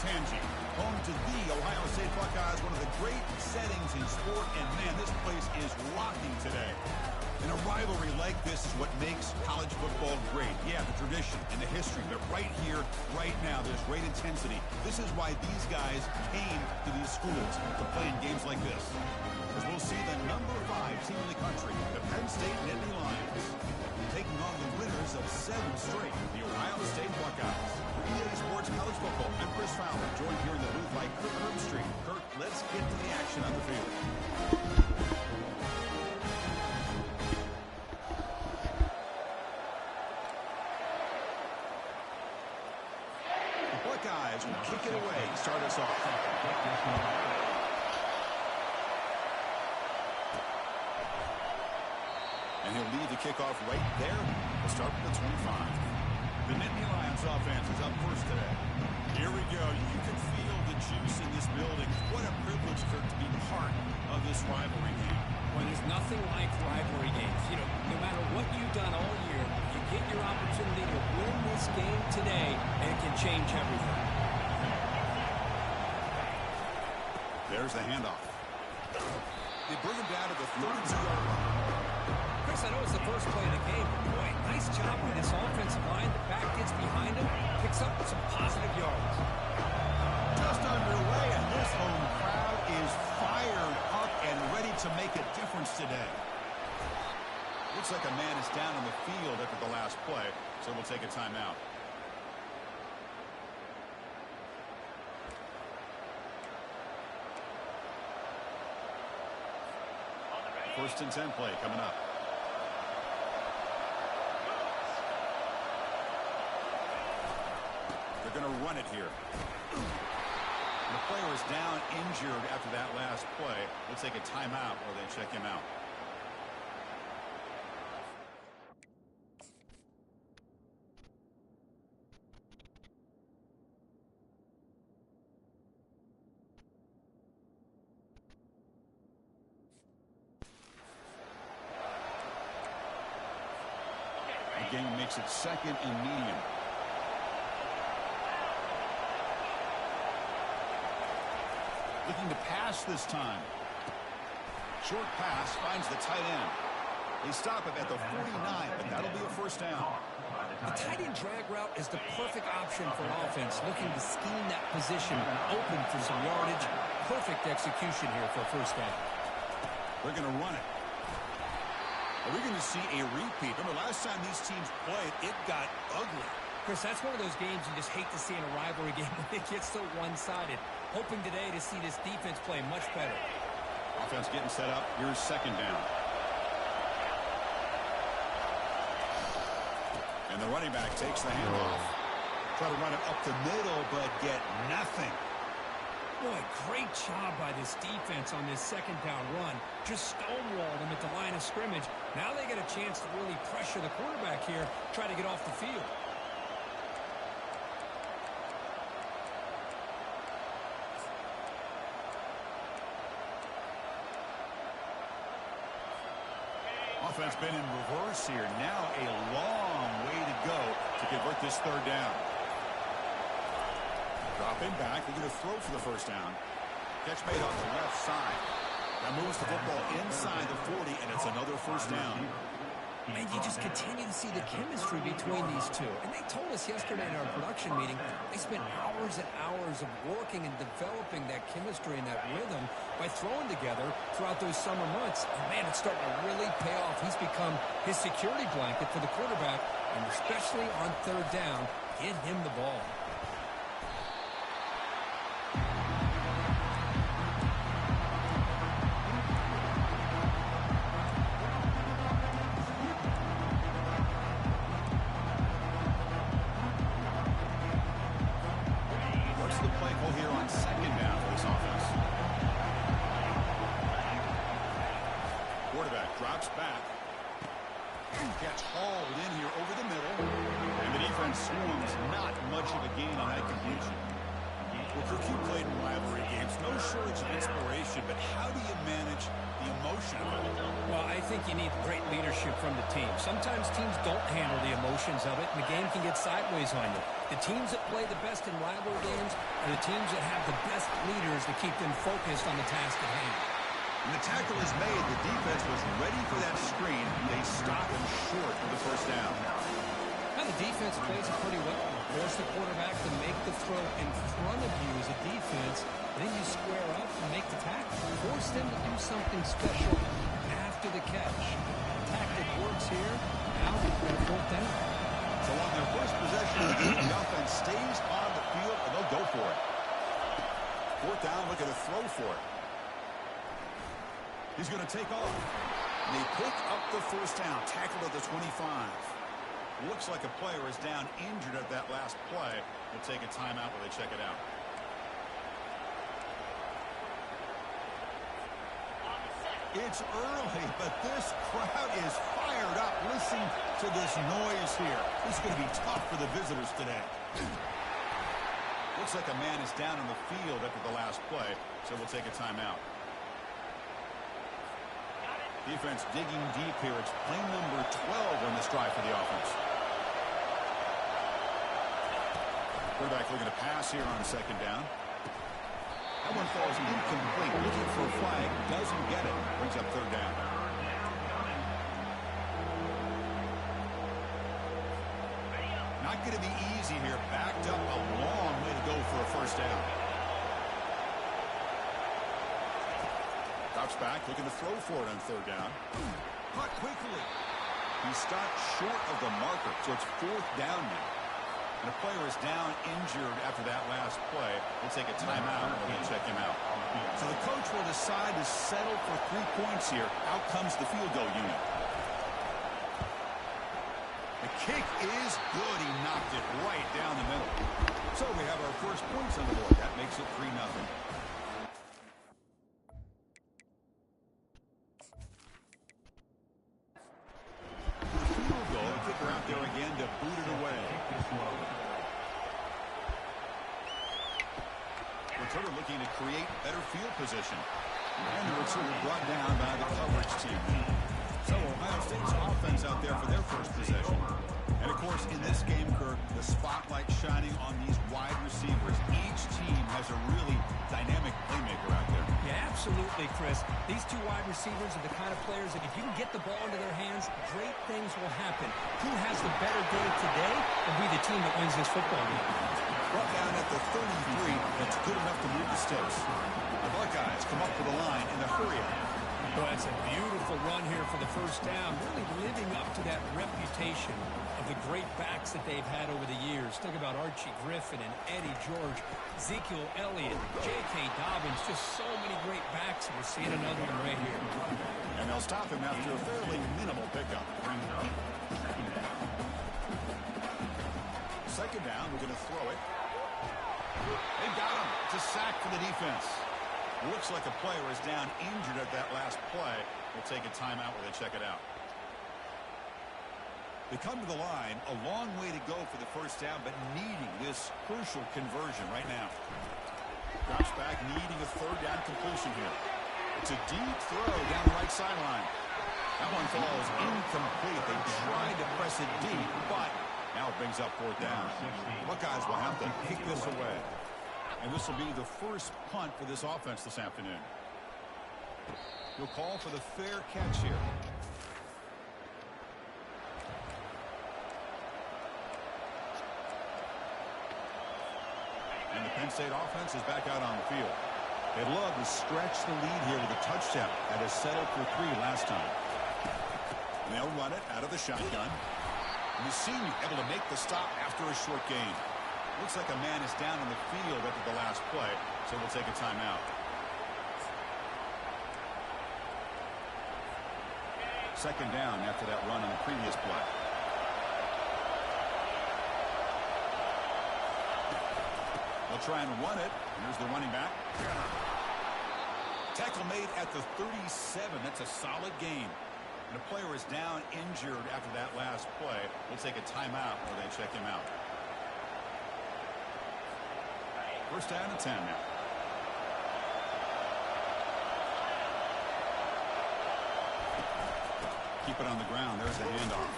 Tangi, home to the Ohio State Buckeyes, one of the great settings in sport, and man, this place is rocking today. And a rivalry like this is what makes college football great. Yeah, the tradition and the history, but right here, right now, there's great intensity. This is why these guys came to these schools to play in games like this. As we'll see the number 5 team in the country, the Penn State Nittany Lions, taking on the winners of 7 straight, the Ohio State Buckeyes. For EA Sports College Football, I'm Chris Fowler, joined here in the booth by Kurt Herbstreit. Kurt, let's get to the action on the field. The Buckeyes will kick it away and start us off. And he'll lead the kickoff right there. We'll start from the 25. The Nittany Lions offense is up first today. Here we go. You can feel the juice in this building. What a privilege, Kirk, to be part of this rivalry game. Well, there's nothing like rivalry games. You know, no matter what you've done all year, you get your opportunity to win this game today, and it can change everything. There's the handoff. They bring him down to the 32-yard line. Chris, I know it's the first play of the game, but boy, nice job by this offensive line. The back gets behind him, picks up some positive yards. Just underway, and this home crowd is fired up and ready to make a difference today. Looks like a man is down on the field after the last play, so we'll take a timeout. First and 10 play coming up. They're going to run it here. The player is down injured after that last play. Let's take a timeout while they check him out. The game makes it second and medium. Looking to pass this time. Short pass finds the tight end. They stop him at the 49, but that'll be a first down. The tight end drag route is the perfect option for offense, looking to scheme that position open for some yardage. Perfect execution here for a first down. They're going to run it. Are we going to see a repeat? Remember, last time these teams played, it got ugly. Chris, that's one of those games you just hate to see in a rivalry game when it gets so one-sided. Hoping today to see this defense play much better. Offense getting set up. Here's second down. And the running back takes the handoff. Try to run it up the middle, but get nothing. Boy, great job by this defense on this second down run. Just stonewalled them at the line of scrimmage. Now they get a chance to really pressure the quarterback here, try to get off the field. Offense been in reverse here. Now a long way to go to convert this third down. Dropping back. They're going to throw for the first down. Catch made off the left side. That moves the football inside the 40, and it's another first down. And you just continue to see the chemistry between these two. And they told us yesterday in our production meeting, they spent hours and hours of working and developing that chemistry and that rhythm by throwing together throughout those summer months. And man, it's starting to really pay off. He's become his security blanket for the quarterback, and especially on third down, get him the ball. Gets hauled in here over the middle, and the defense swarms. Not much of a gain on that completion. Well, Kirk, you played in rivalry games. No shortage of inspiration, but how do you manage the emotion of it? Well, I think you need great leadership from the team. Sometimes teams don't handle the emotions of it, and the game can get sideways on you. The teams that play the best in rivalry games are the teams that have the best leaders to keep them focused on the task at hand. When the tackle is made, the defense was ready for that screen. They stop him short of the first down. Now the defense plays it pretty well. Force the quarterback to make the throw in front of you as a defense. Then you square up and make the tackle. Force them to do something special after the catch. The tactic works here. Now they're fourth down. So on their first possession of the game, the offense stays on the field, and they'll go for it. Fourth down, look at a throw for it. He's going to take off. And they pick up the first down, tackled at the 25. Looks like a player is down injured at that last play. They'll take a timeout while they check it out. It's early, but this crowd is fired up. Listen to this noise here. This is going to be tough for the visitors today. Looks like a man is down on the field after the last play, so we'll take a timeout. Defense digging deep here. It's play number 12 on this drive for the offense. Quarterback looking to pass here on second down. That one falls incomplete. Looking for a flag. Doesn't get it. Brings up third down. Not going to be easy here. Backed up a long way to go for a first down. Drops back. Looking to throw for it on third down. Caught quickly. He stopped short of the marker. So it's fourth down now. And a player is down injured after that last play. We'll take a timeout and check him out. So the coach will decide to settle for 3 points here. Out comes the field goal unit. The kick is good. He knocked it right down the middle. So we have our first points on the board. That makes it 3-0. Field goal. The kicker out there again to boot it away. Returner looking to create better field position. And the returner brought down by the coverage team. So Ohio State's offense out there for their first possession. And of course, in this game, Kirk, the spotlight shining on these wide receivers. Each team has a really dynamic playmaker out there. Yeah, absolutely, Chris. These two wide receivers are the kind of players that if you can get the ball into their hands, great things will happen. Who has the better day today will be the team that wins this football game. Brought down at the 33. That's good enough to move the sticks. The Buckeyes come up to the line in a hurry. Well, that's a beautiful run here for the first down, really living up to that reputation of the great backs that they've had over the years. Think about Archie Griffin and Eddie George, Ezekiel Elliott, J.K. Dobbins, just so many great backs, and we're seeing another one right here. And they'll stop him after a fairly minimal pickup. Second down, we're going to throw it. They got him. It's a sack for the defense. Looks like a player is down injured at that last play. We'll take a timeout while they check it out. They come to the line, a long way to go for the first down, but needing this crucial conversion right now. Drops back, needing a third down completion here. It's a deep throw down the right sideline. That one falls incomplete. They tried to press it deep, but now it brings up fourth down. Buckeyes will have to kick this away. And this will be the first punt for this offense this afternoon. He'll call for the fair catch here. And the Penn State offense is back out on the field. They'd love to stretch the lead here with a touchdown that has settled for 3 last time. And they'll run it out of the shotgun. And the senior able to make the stop after a short gain. Looks like a man is down on the field after the last play, so we'll take a timeout. Second down after that run on the previous play. They'll try and run it. Here's the running back. Tackle made at the 37. That's a solid gain. And a player is down injured after that last play. We'll take a timeout while they check him out. First down and 10 now. Keep it on the ground. There's the handoff.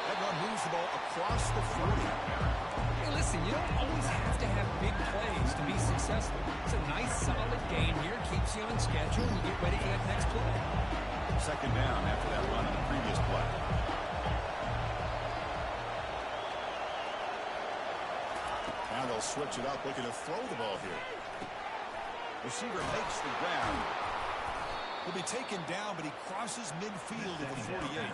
That one moves the ball across the 40. Hey, listen, you don't always have to have big plays to be successful. It's a nice, solid game here. Keeps you on schedule, and you get ready for that next play. Second down after that run on the previous play. Now they'll switch it up, looking to throw the ball here. Receiver makes the grab. He'll be taken down, but he crosses midfield at the 48.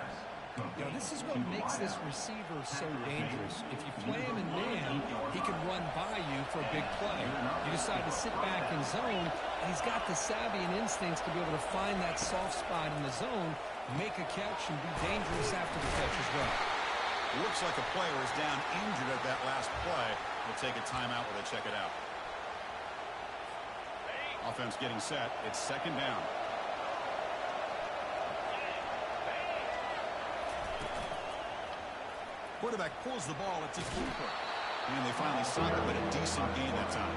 You know, this is what makes this receiver so dangerous. If you play him in man, he can run by you for a big play. You decide to sit back in zone, and he's got the savvy and instincts to be able to find that soft spot in the zone, make a catch, and be dangerous after the catch as well. It looks like a player is down injured at that last play. We'll take a timeout while they check it out. Offense getting set. It's second down. Quarterback pulls the ball. It's a keeper. And they finally stop it, but a decent gain that time.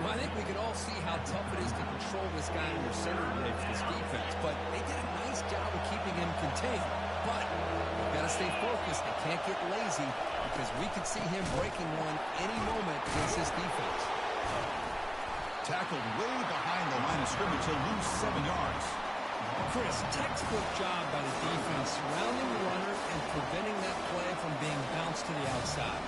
Well, I think we can all see how tough it is to control this guy under center today for this defense, but they did a nice job of keeping him contained. But they've got to stay focused. They can't get lazy because we could see him breaking one any moment against this defense. Tackled way behind the line of scrimmage. He'll lose 7 yards. Chris, textbook job by the defense surrounding the runner and preventing that play from being bounced to the outside.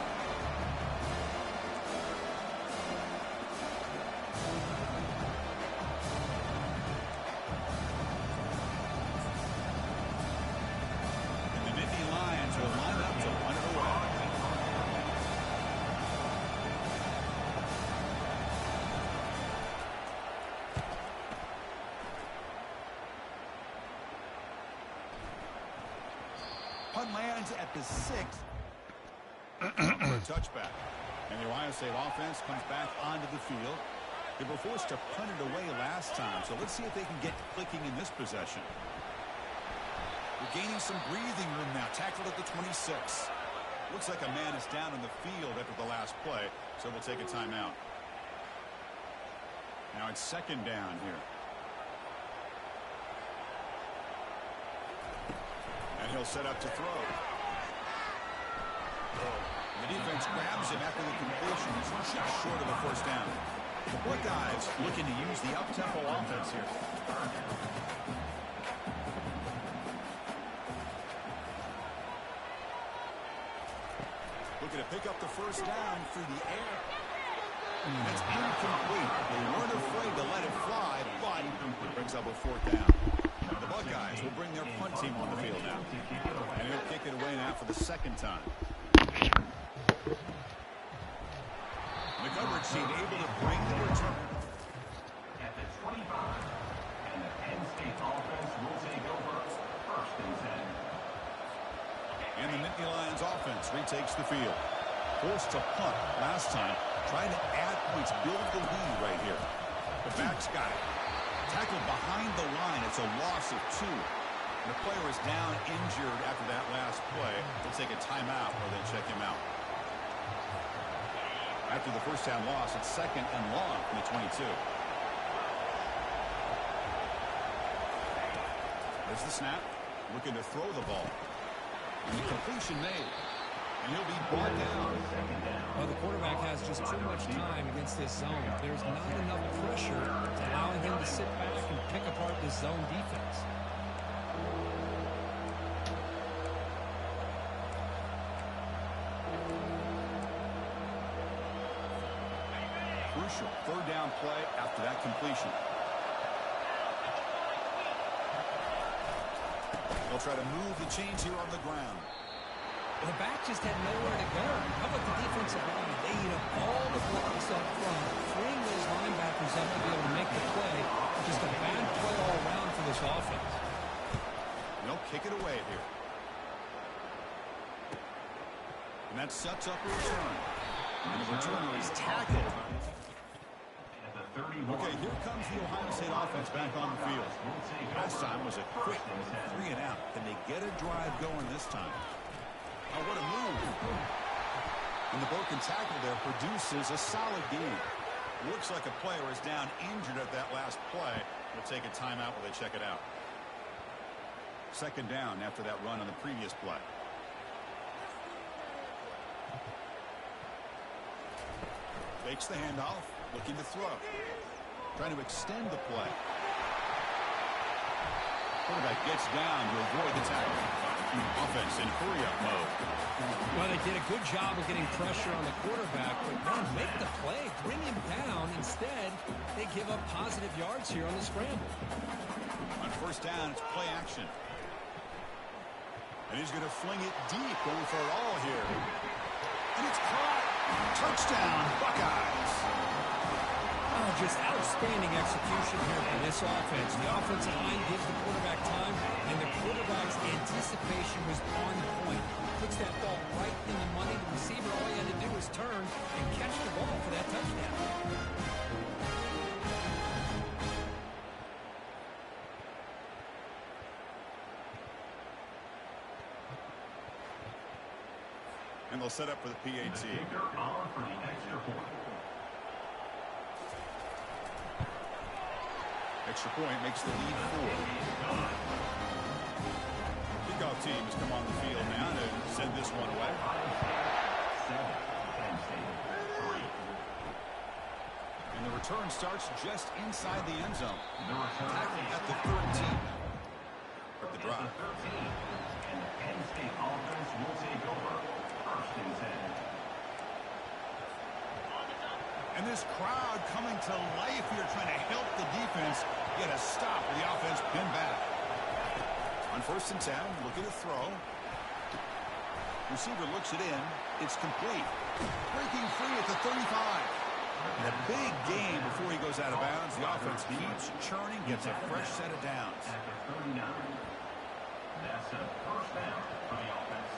And the Nittany Lions will line up to run it away. Punt lands at the 6 for a touchback. And the Ohio State offense comes back onto the field. They were forced to punt it away last time, so let's see if they can get clicking in this possession. We're gaining some breathing room now. Tackled at the 26. Looks like a man is down in the field after the last play, so we'll take a timeout. Now it's second down here. And he'll set up to throw. The defense grabs him after the completion. He's just short of the first down. The Buckeyes looking to use the up-tempo offense here. Looking to pick up the first down through the air. That's incomplete. They weren't afraid to let it fly, but it brings up a fourth down. The Buckeyes will bring their punt team on the field now. And he'll kick it away now for the second time. The coverage team able to bring the return. At the 25, and the Penn State offense will take over first and 10. And the Nittany Lions offense retakes the field. Forced to punt last time. Trying to add points, build the lead right here. The back's got it. Tackled behind the line. It's a loss of 2. And the player is down injured after that last play. They'll take a timeout or then check him out. After the first down loss, it's second and long from the 22. There's the snap. Looking to throw the ball. And the completion made. And he'll be brought down. Well, the quarterback has just too much time against this zone. There's not enough pressure allowing him to sit back and pick apart this zone defense. Crucial third down play after that completion. They'll try to move the chains here on the ground. The back just had nowhere to go. How about the defensive line? They eat up all the blocks up front, freeing those linebackers up to be able to make the play. Just a bad play all around for this offense. They'll kick it away here. And that sets up a return. And the returner is tackled. Okay, here comes the Ohio State offense back on the field. Last time was a quick 3 and out. Can they get a drive going this time? Oh, what a move. And the broken tackle there produces a solid gain. Looks like a player is down injured at that last play. We'll take a timeout while they check it out. Second down after that run on the previous play. Fakes the handoff, looking to throw. Trying to extend the play. Quarterback gets down to avoid the tackle. Offense in hurry-up mode. Well, they did a good job of getting pressure on the quarterback, but man, make the play, bring him down. Instead, they give up positive yards here on the scramble. On first down, it's play action. And he's going to fling it deep, going for it all here. And it's caught. Touchdown, Buckeyes. Oh, just outstanding execution here for this offense. The offensive line gives the quarterback time, and the quarterback's anticipation was on point. Puts that ball right in the money. The receiver, all he had to do was turn and catch the ball for that touchdown. And they'll set up for the PAT. Extra point makes the lead 4. Kickoff team has come on the field now to send this one away. And the return starts just inside the end zone. Tackled at the 13 of the drive. And the Penn State offense will take over. First and 10. And this crowd coming to life here, trying to help the defense get a stop with the offense pinned back. On first and 10, looking to throw. Receiver looks it in. It's complete. Breaking free at the 35. And a big game before he goes out of bounds. The offense keeps churning, gets a fresh set of downs. At the 39. That's a first down for the offense.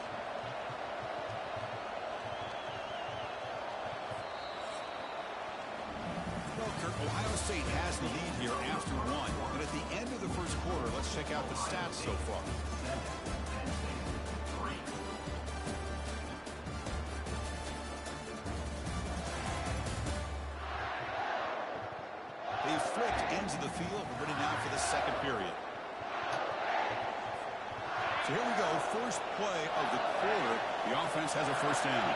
Ohio State has the lead here after 1. And at the end of the first quarter, let's check out the stats so far. They flipped into the field. We're ready now for the second period. So here we go. First play of the quarter. The offense has a first down.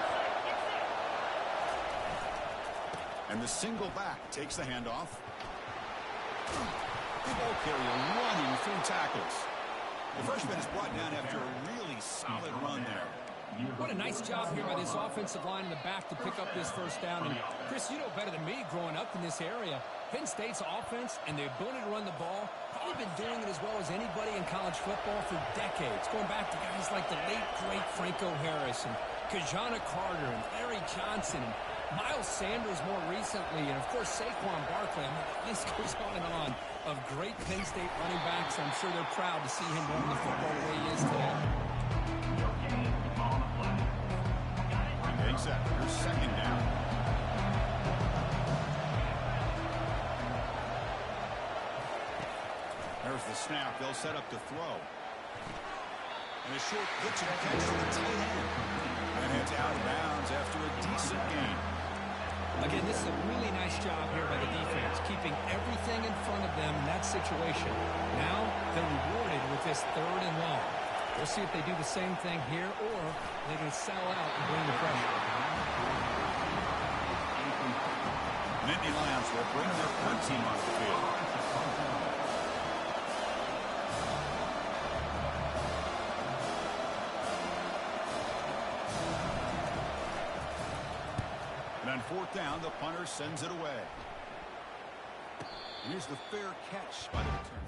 And the single back takes the handoff. The ball carrier running through tackles. The freshman is brought down after a really solid run there. What a nice job here by this offensive line in the back to pick up this first down. And Chris, you know better than me growing up in this area. Penn State's offense and the ability to run the ball, probably been doing it as well as anybody in college football for decades. Going back to guys like the late, great Franco Harris and Kajana Carter and Larry Johnson and Miles Sanders more recently, and of course Saquon Barkley. I mean, the list goes on and on of great Penn State running backs. I'm sure they're proud to see him run the football the way he is today. Getting set. Here's second down. There's the snap. They'll set up to throw. And a short pitch and catch to the tight end. And it's out of bounds after a decent gain. Again, this is a really nice job here by the defense, keeping everything in front of them in that situation. Now they're rewarded with this third and long. We'll see if they do the same thing here or they're going to sell out and bring the pressure. Nittany Lions will bring their punt team off the field. And on fourth down, the punter sends it away. Here's the fair catch by the return.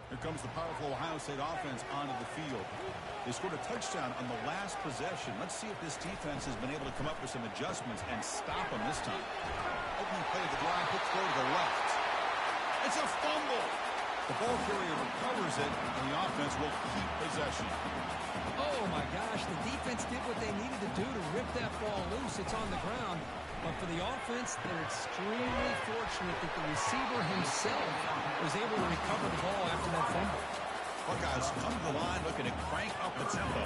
Here comes the powerful Ohio State offense onto the field. They scored a touchdown on the last possession. Let's see if this defense has been able to come up with some adjustments and stop them this time. Opening play of the drive, quick throw to the left. It's a fumble. The ball carrier recovers it, and the offense will keep possession. Oh, my gosh. The defense did what they needed to do to rip that ball loose. It's on the ground. But for the offense, they're extremely fortunate that the receiver himself was able to recover the ball after that fumble. Buckeyes come to the line looking to crank up the tempo.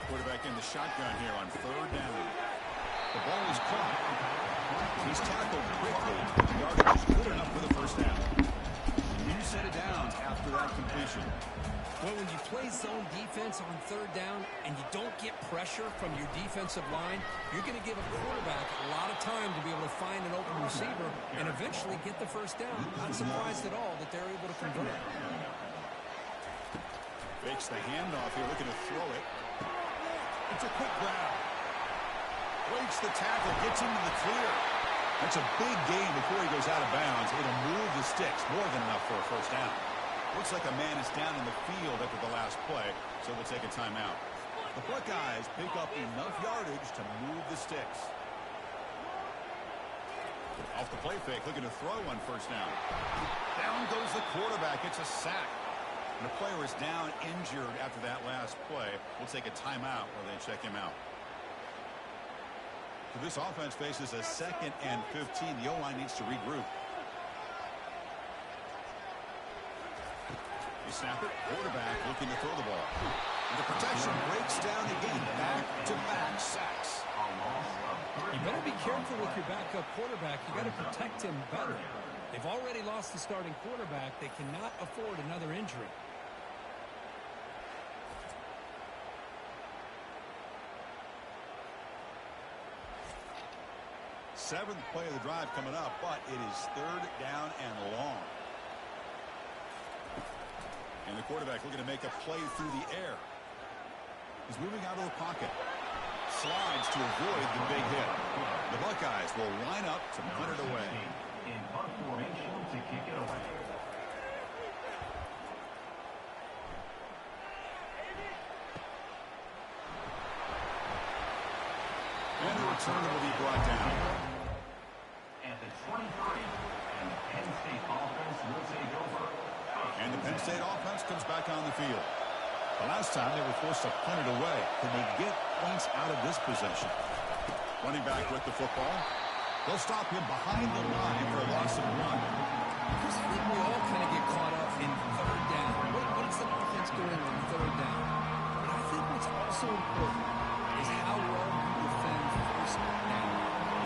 Quarterback quarterback in the shotgun here on third down. The ball is caught. He's tackled quickly. The yardage is good enough for the first down. You set it down after that completion. Well, when you play zone defense on third down and you don't get pressure from your defensive line, you're going to give a quarterback a lot of time to be able to find an open receiver and eventually get the first down. Not surprised at all that they're able to convert. Fakes the handoff here, looking to throw it. It's a quick grab. Breaks the tackle, gets into the clear. That's a big gain before he goes out of bounds. It'll move the sticks, more than enough for a first down. Looks like a man is down in the field after the last play, so we'll take a timeout. The Buckeyes pick up enough yardage to move the sticks. Off the play fake, looking to throw on first down. Down goes the quarterback. It's a sack. And the player is down injured after that last play. We'll take a timeout while they check him out. So this offense faces a 2nd and 15. The O-line needs to regroup. They snap it. Quarterback looking to throw the ball. And the protection breaks down again. Back-to-back sacks. You better be careful with your backup quarterback. You got to protect him better. They've already lost the starting quarterback. They cannot afford another injury. Seventh play of the drive coming up, but it is third down and long. And the quarterback looking to make a play through the air. He's moving out of the pocket. Slides to avoid the big hit. The Buckeyes will line up to punt it away. In punt formation to kick it away. And the return will be brought down. At the 23, and the Penn State offense will take over. And the Penn State offense comes back on the field. The last time they were forced to punt it away. Can they get points out of this possession? Running back with the football. They'll stop him behind the line for a loss of 1. Chris, I think we all kind of get caught up in third down. What is the offense doing on third down? But I think what's also important is how well you defend first down.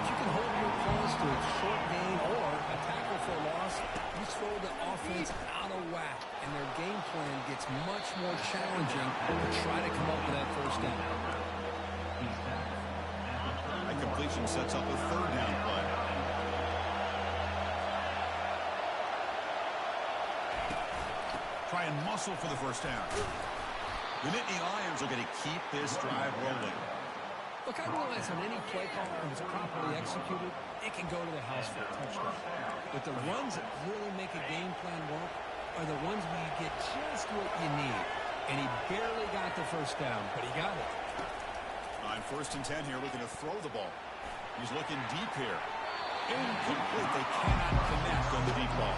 If you can hold your opponents to a short gain or a tackle for a loss, you throw the offense out of whack, and their game plan gets much more challenging to try to come up with that first down. That completion sets up a third down play. Try and muscle for the first down. The Nittany Lions are going to keep this drive rolling. Look, I realize on any play call, when it's properly executed, it can go to the house for a touchdown. But the runs that really make a game plan work are the ones where you get just what you need. And he barely got the first down, but he got it. On 1st and 10 here, looking to throw the ball. He's looking deep here. Incomplete. They cannot connect on the deep ball.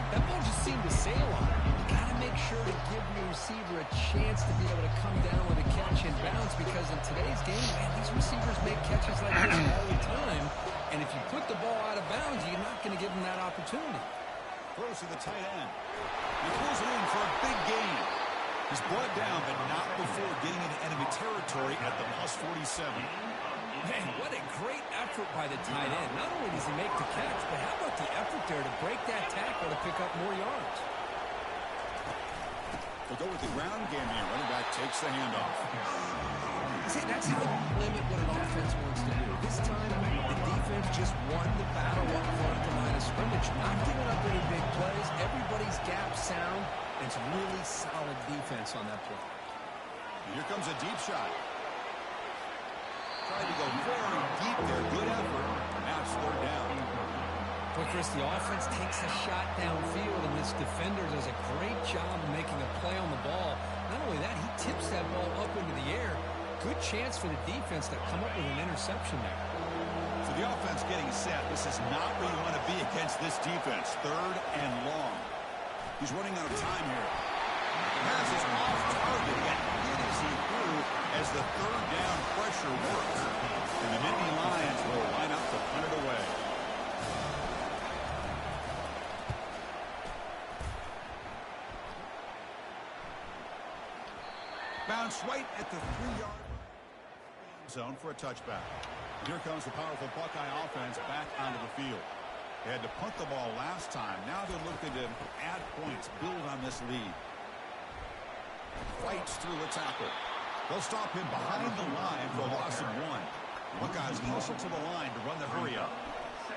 That ball just seemed to sail on him. You got to make sure to give your receiver a chance to be able to come down with a catch and bounce, because in today's game, man, these receivers make catches like this all the time. And if you put the ball out of bounds, you're not going to give them that opportunity. Throws to the tight end. He throws it in for a big gain. He's brought down, but not before getting into enemy territory at the +47. Man, what a great effort by the tight end. Not only does he make the catch, but how about the effort there to break that tackle to pick up more yards? They'll go with the ground game here. Running back takes the handoff. See, that's how you limit what an offense wants to do. This time, the defense just won the battle up front at the line of scrimmage. Not giving up any big plays. Everybody's gap sound. It's really solid defense on that play. Here comes a deep shot. Tried to go very deep there. Good effort. Now it's third down. Well, Chris, the offense takes a shot downfield, and this defender does a great job of making a play on the ball. Not only that, he tips that ball up into the air. Good chance for the defense to come up with an interception there. So the offense getting set. This is not where you want to be against this defense. Third and long. He's running out of time here. Pass is off target, and hit as he threw as the third down pressure works. And the Nittany Lions will line up to punt it away. Bounce right at the 3-yard line. zone for a touchback. Here comes the powerful Buckeye offense back onto the field. They had to punt the ball last time. Now they're looking to add points, build on this lead. Fights through the tackle. They'll stop him behind the line for a loss of 1. Buckeyes hustle to the line to run the hurry up.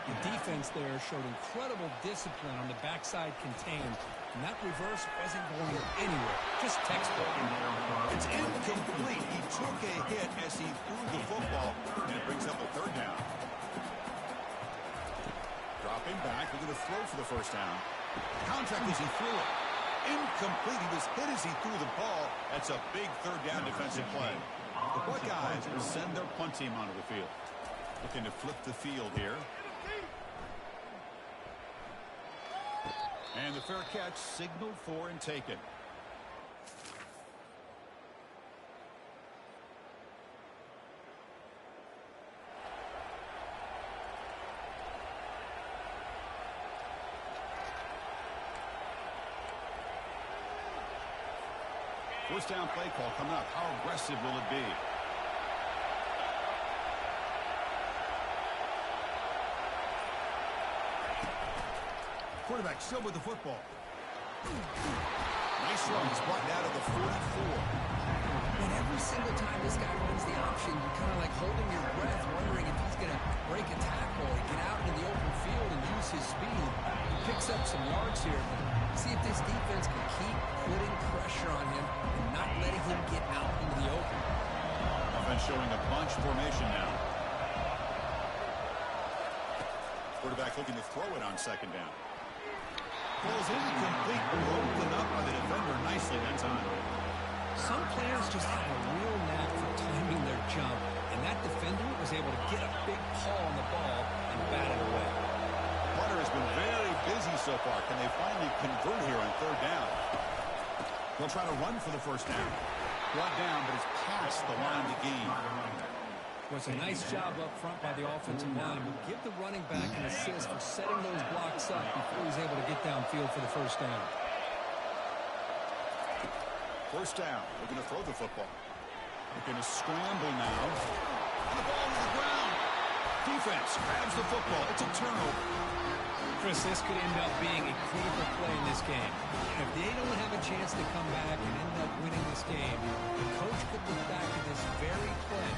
The defense there showed incredible discipline on the backside contained, and that reverse wasn't going anywhere. Just textbook. It's incomplete. He took a hit as he threw the football, and it brings up a 3rd down. Dropping back, they're going to throw for the 1st down. Contact as he threw it. Incomplete. He was hit as he threw the ball. That's a big 3rd down defensive play. The Buckeyes will send their punt team onto the field. Looking to flip the field here. And the fair catch signaled for and taken. First down play call coming up. How aggressive will it be? Quarterback still with the football. Nice run. He's brought down to the 44. And every single time this guy runs the option, you're kind of like holding your breath, wondering if he's going to break a tackle or get out into the open field and use his speed. He picks up some yards here. But see if this defense can keep putting pressure on him and not letting him get out into the open. Offense showing a bunch formation now. Quarterback looking to throw it on 2nd down. Ball's incomplete, broken up by the defender nicely that time. Some players just have a real knack for timing their jump, and that defender was able to get a big paw on the ball and bat it away. Punter has been very busy so far. Can they finally convert here on 3rd down? They'll try to run for the 1st down. Brought down, but it's past the line to gain. It was a nice job up front by the offensive line. We'll give the running back an assist for setting those blocks up before he's able to get downfield for the 1st down. 1st down. They're going to throw the football. They're going to scramble now. And the ball to the ground. Defense grabs the football. It's a turnover. Chris, this could end up being a critical play in this game. If they don't have a chance to come back and end up winning this game, the coach could look back at this very play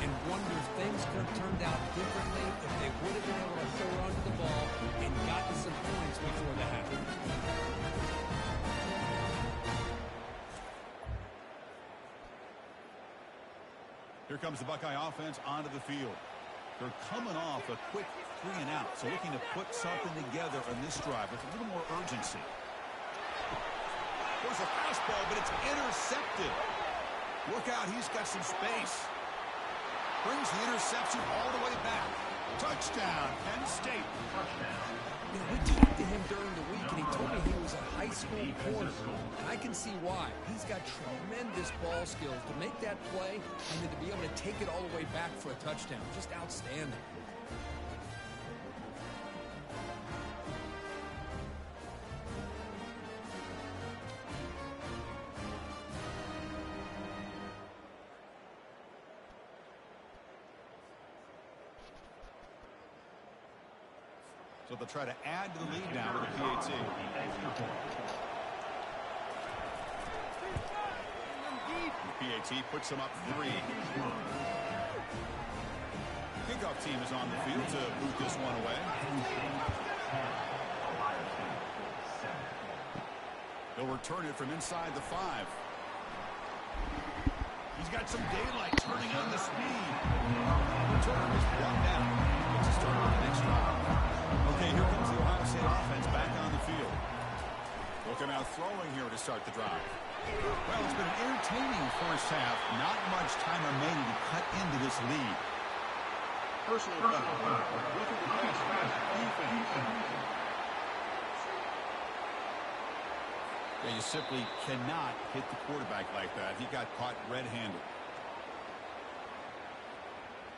and wonder if things could have turned out differently if they would have been able to hold on to the ball and gotten some points before the half. Here comes the Buckeye offense onto the field. They're coming off a quick 3 and out, so looking to put something together on this drive with a little more urgency. There's a fastball, but it's intercepted. Look out, he's got some space. Brings the interception all the way back. Touchdown, Penn State. You know, we talked to him during the week, and he told me he was a high school corner. And I can see why. He's got tremendous ball skills to make that play and then to be able to take it all the way back for a touchdown. Just outstanding. So they'll try to add to the lead now with a PAT. The PAT puts them up 3. Kickoff team is on the field to boot this one away. They'll return it from inside the 5. He's got some daylight turning on the speed. Return is brought down. It's a start on the next drive. Okay, here comes the Ohio State offense back on the field. Looking out throwing here to start the drive. Well, it's been an entertaining first half. Not much time remaining to cut into this lead. Personal foul. Look at the pass. Defense. Yeah, you simply cannot hit the quarterback like that. He got caught red-handed.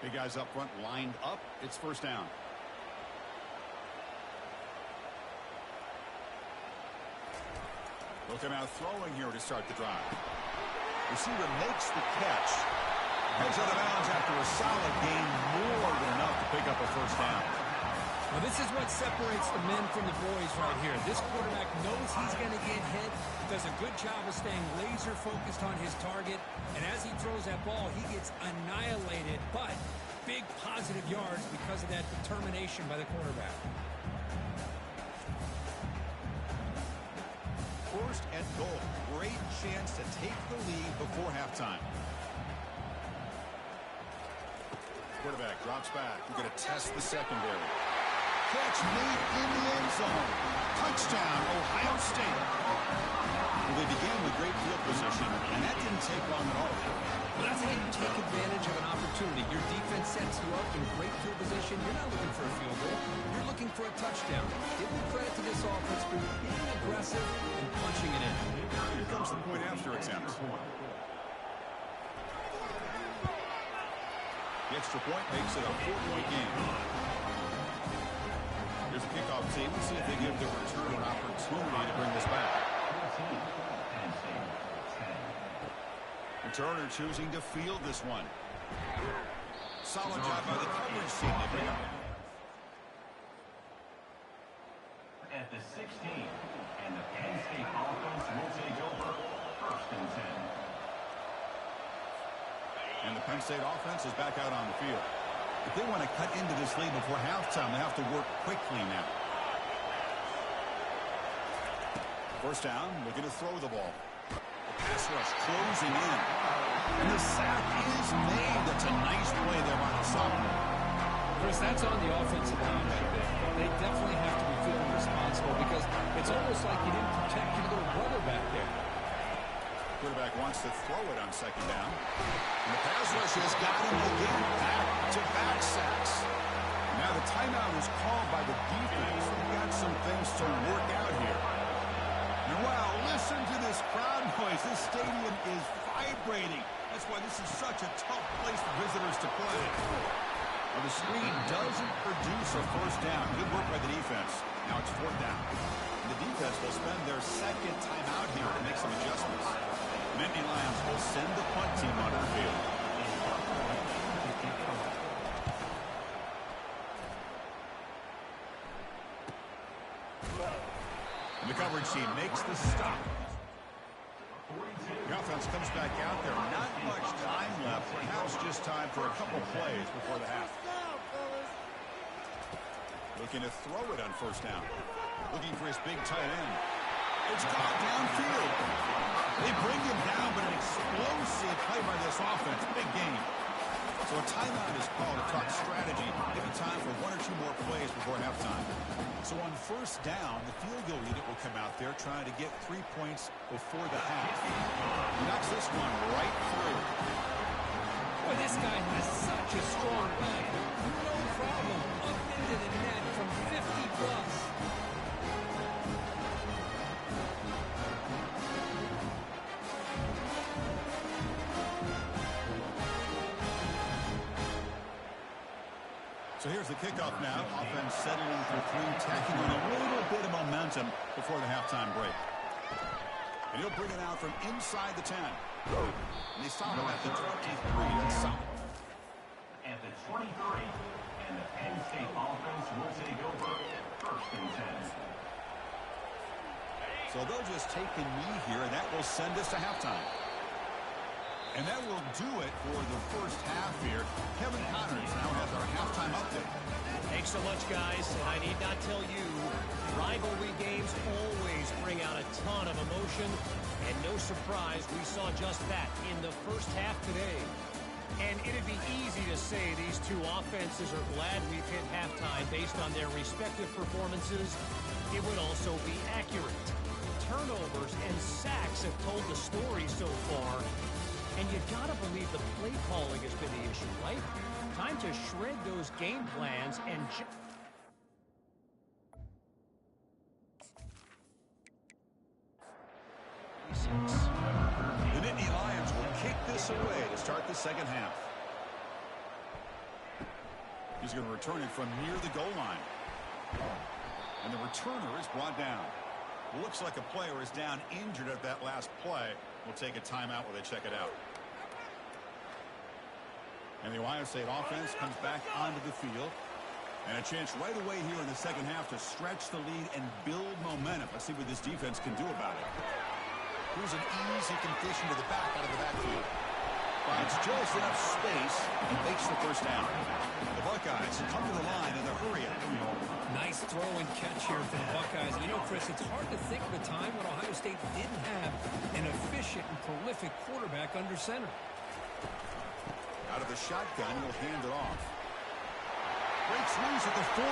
Big guys up front lined up. It's first down. Looking out throwing here to start the drive. Receiver makes the catch. Heads out of bounds after a solid gain, more than enough to pick up a first down. Well, this is what separates the men from the boys right here. This quarterback knows he's going to get hit, does a good job of staying laser focused on his target, and as he throws that ball, he gets annihilated, but big positive yards because of that determination by the quarterback. First and goal. Great chance to take the lead before halftime. Quarterback drops back. We're going to test the secondary. Catch made in the end zone. Touchdown, Ohio State. Well, they began with great field position, and that didn't take long at all. Well, that's how you take advantage of an opportunity. Your defense sets you up in great field position. You're not looking for a field goal. You're looking for a touchdown. Give me credit to this offense for being aggressive and punching it in. Here comes the point after attempt. The extra point makes it a 4-point game. Here's a kickoff team. Let's see if they give the return an opportunity to bring this back. Returner choosing to field this one. Solid job by the coverage team to bring him in. At the 16, and the Penn State offense will take over. First and 10. And the Penn State offense is back out on the field. If they want to cut into this lead before halftime, they have to work quickly now. First down, looking to throw the ball. The pass rush closing in. And the sack is made. That's a nice play there by the sophomore. Chris, that's on the offensive line back there. They definitely have to be feeling responsible because it's almost like you didn't protect your little brother back there. Quarterback wants to throw it on second down. And the pass rush has got him again. Back-to-back sacks. Now the timeout is called by the defense. We've got some things to work out here. And wow, listen to this crowd noise. This stadium is vibrating. That's why this is such a tough place for visitors to play. Well, the screen doesn't produce a first down. Good work by the defense. Now it's fourth down. And the defense will spend their second timeout here to make some adjustments. Nittany Lions will send the punt team onto the field. And the coverage team makes the stop. The offense comes back out there. Not much time left. Perhaps just time for a couple plays before the half. Looking to throw it on first down. Looking for his big tight end. It's caught downfield. They bring him down, but an explosive play by this offense. Big game. So a timeout is called to talk strategy. Maybe time for one or two more plays before halftime. So on first down, the field goal unit will come out there trying to get 3 points before the half. He knocks this one right through. Boy, this guy has such a strong leg. No problem. Up into the net from 50 plus. So here's the kickoff now. Offense settling for three, tacking on a little bit of momentum before the halftime break. And he'll bring it out from inside the 10. And they stop him at the 23. That's solid. At the 23, and the Penn State offense will take over. First and 10. So they'll just take a knee here, and that will send us to halftime. And that will do it for the first half here. Kevin Connors now has our halftime update. Thanks so much, guys. And I need not tell you, rivalry games always bring out a ton of emotion. And no surprise, we saw just that in the first half today. And it'd be easy to say these two offenses are glad we've hit halftime based on their respective performances. It would also be accurate. Turnovers and sacks have told the story so far. And you gotta believe the play calling has been the issue, right? Time to shred those game plans and The Nittany Lions will kick this away to start the second half. He's going to return it from near the goal line. And the returner is brought down. Looks like a player is down injured at that last play. We'll take a timeout while they check it out. And the Ohio State offense comes back onto the field. And a chance right away here in the second half to stretch the lead and build momentum. Let's see what this defense can do about it. Here's an easy completion to the back out of the backfield. Finds just enough space and makes the first down. The Buckeyes come to the line in a hurry up. Nice throw and catch here for the Buckeyes. You know, Chris, it's hard to think of a time when Ohio State didn't have an efficient and prolific quarterback under center. Out of the shotgun, he'll hand it off. Breaks loose at the 40.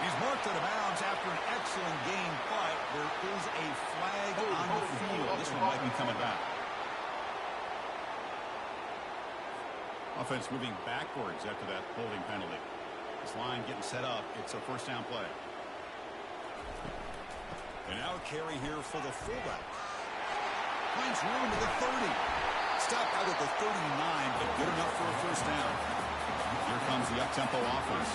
He's marked out of bounds after an excellent game, but there is a flag on the field. This one might be coming back. Offense moving backwards after that holding penalty. This line getting set up. It's a first down play. And now a carry here for the fullback. Finds room to the 30. Stopped out at the 39, but good enough for a first down. Here comes the up-tempo offense.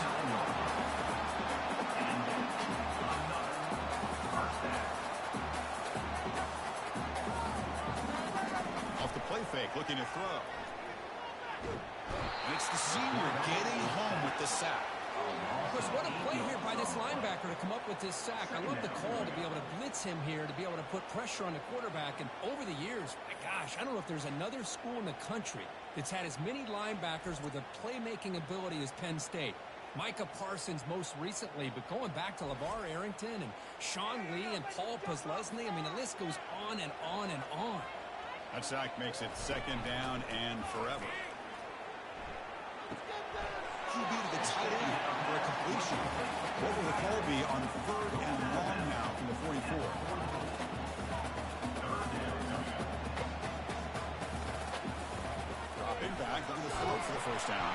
Off the play fake, looking to throw. And it's the senior getting home with the sack. Chris, what a play here by this linebacker to come up with this sack. I love the call to be able to blitz him here, to be able to put pressure on the quarterback. And over the years, my gosh, I don't know if there's another school in the country that's had as many linebackers with a playmaking ability as Penn State. Micah Parsons most recently, but going back to LeVar Arrington and Sean Lee and Paul Posluszny, I mean, the list goes on and on and on. That sack makes it second down and forever. QB to the tight end for a completion. What will the call be on third and long now from the 44? Dropping back, looking to throw for the first down.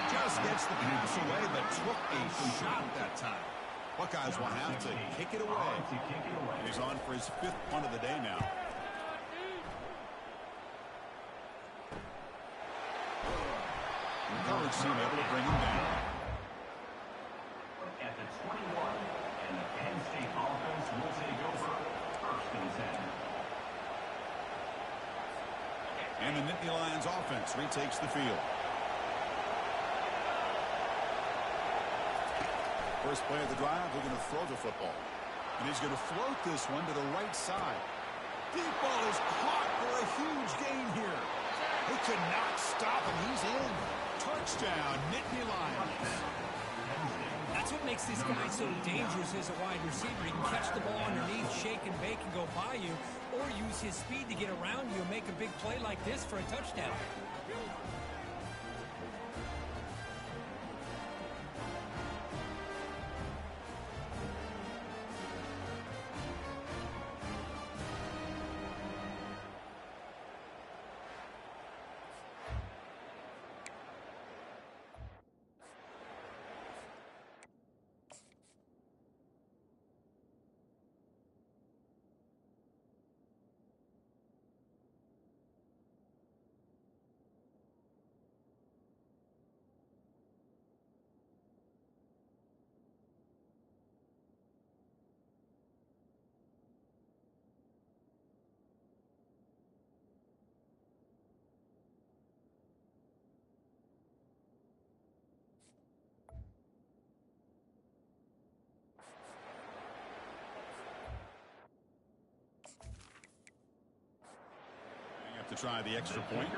Just gets the pass away, but took a shot that time. Buckeyes will have to kick it away. And he's on for his 5th punt of the day now. Coverage team able to bring him down. At the 21, and the Penn State offense will take over first and 10. And the Nittany Lions offense retakes the field. First play of the drive, they're going to throw the football. And he's going to float this one to the right side. Deep ball is caught for a huge gain here. They could not stop him. He's in. Touchdown, Nittany Lions. That's what makes this guy so dangerous as a wide receiver. He can catch the ball underneath, shake and bake, and go by you, or use his speed to get around you and make a big play like this for a touchdown. To try the extra point.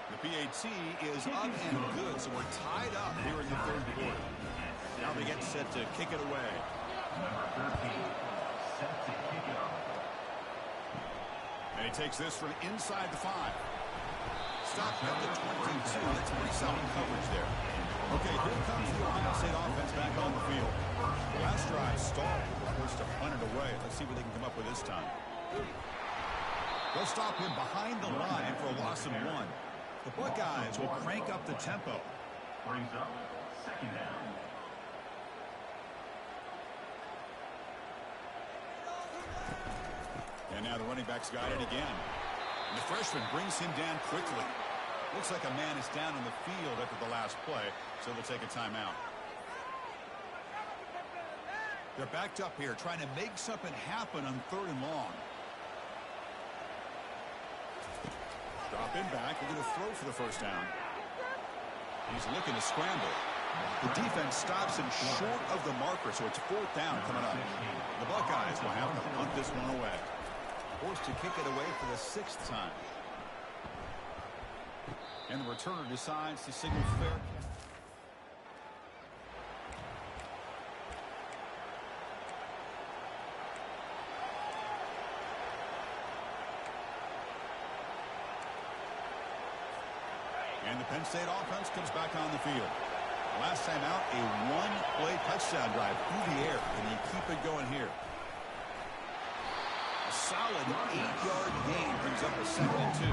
The PAT is up and good, so we're tied up here in the third quarter. Now they get set to kick it away. Number 13, set to kick it off. And he takes this from inside the 5. Stopped at the 22. That's pretty solid coverage there. Okay, here comes the Ohio State offense back on the field. Last drive stalled. Forced to punt it away. Let's see what they can come up with this time. They'll stop him behind the line for a loss of 1. The Buckeyes will crank up the tempo. Brings up second down. And now the running back's got it again. And the freshman brings him down quickly. Looks like a man is down on the field after the last play, so they'll take a timeout. They're backed up here, trying to make something happen on third and long. Drop in back. We're going to throw for the first down. He's looking to scramble. The defense stops him short of the marker, so it's fourth down coming up. The Buckeyes will have to punt this one away. Forced to kick it away for the 6th time. And the returner decides to signal fair. And the Penn State offense comes back on the field. Last time out, a one-play touchdown drive through the air. And you keep it going here. A solid 8-yard gain brings up a 2nd and 2.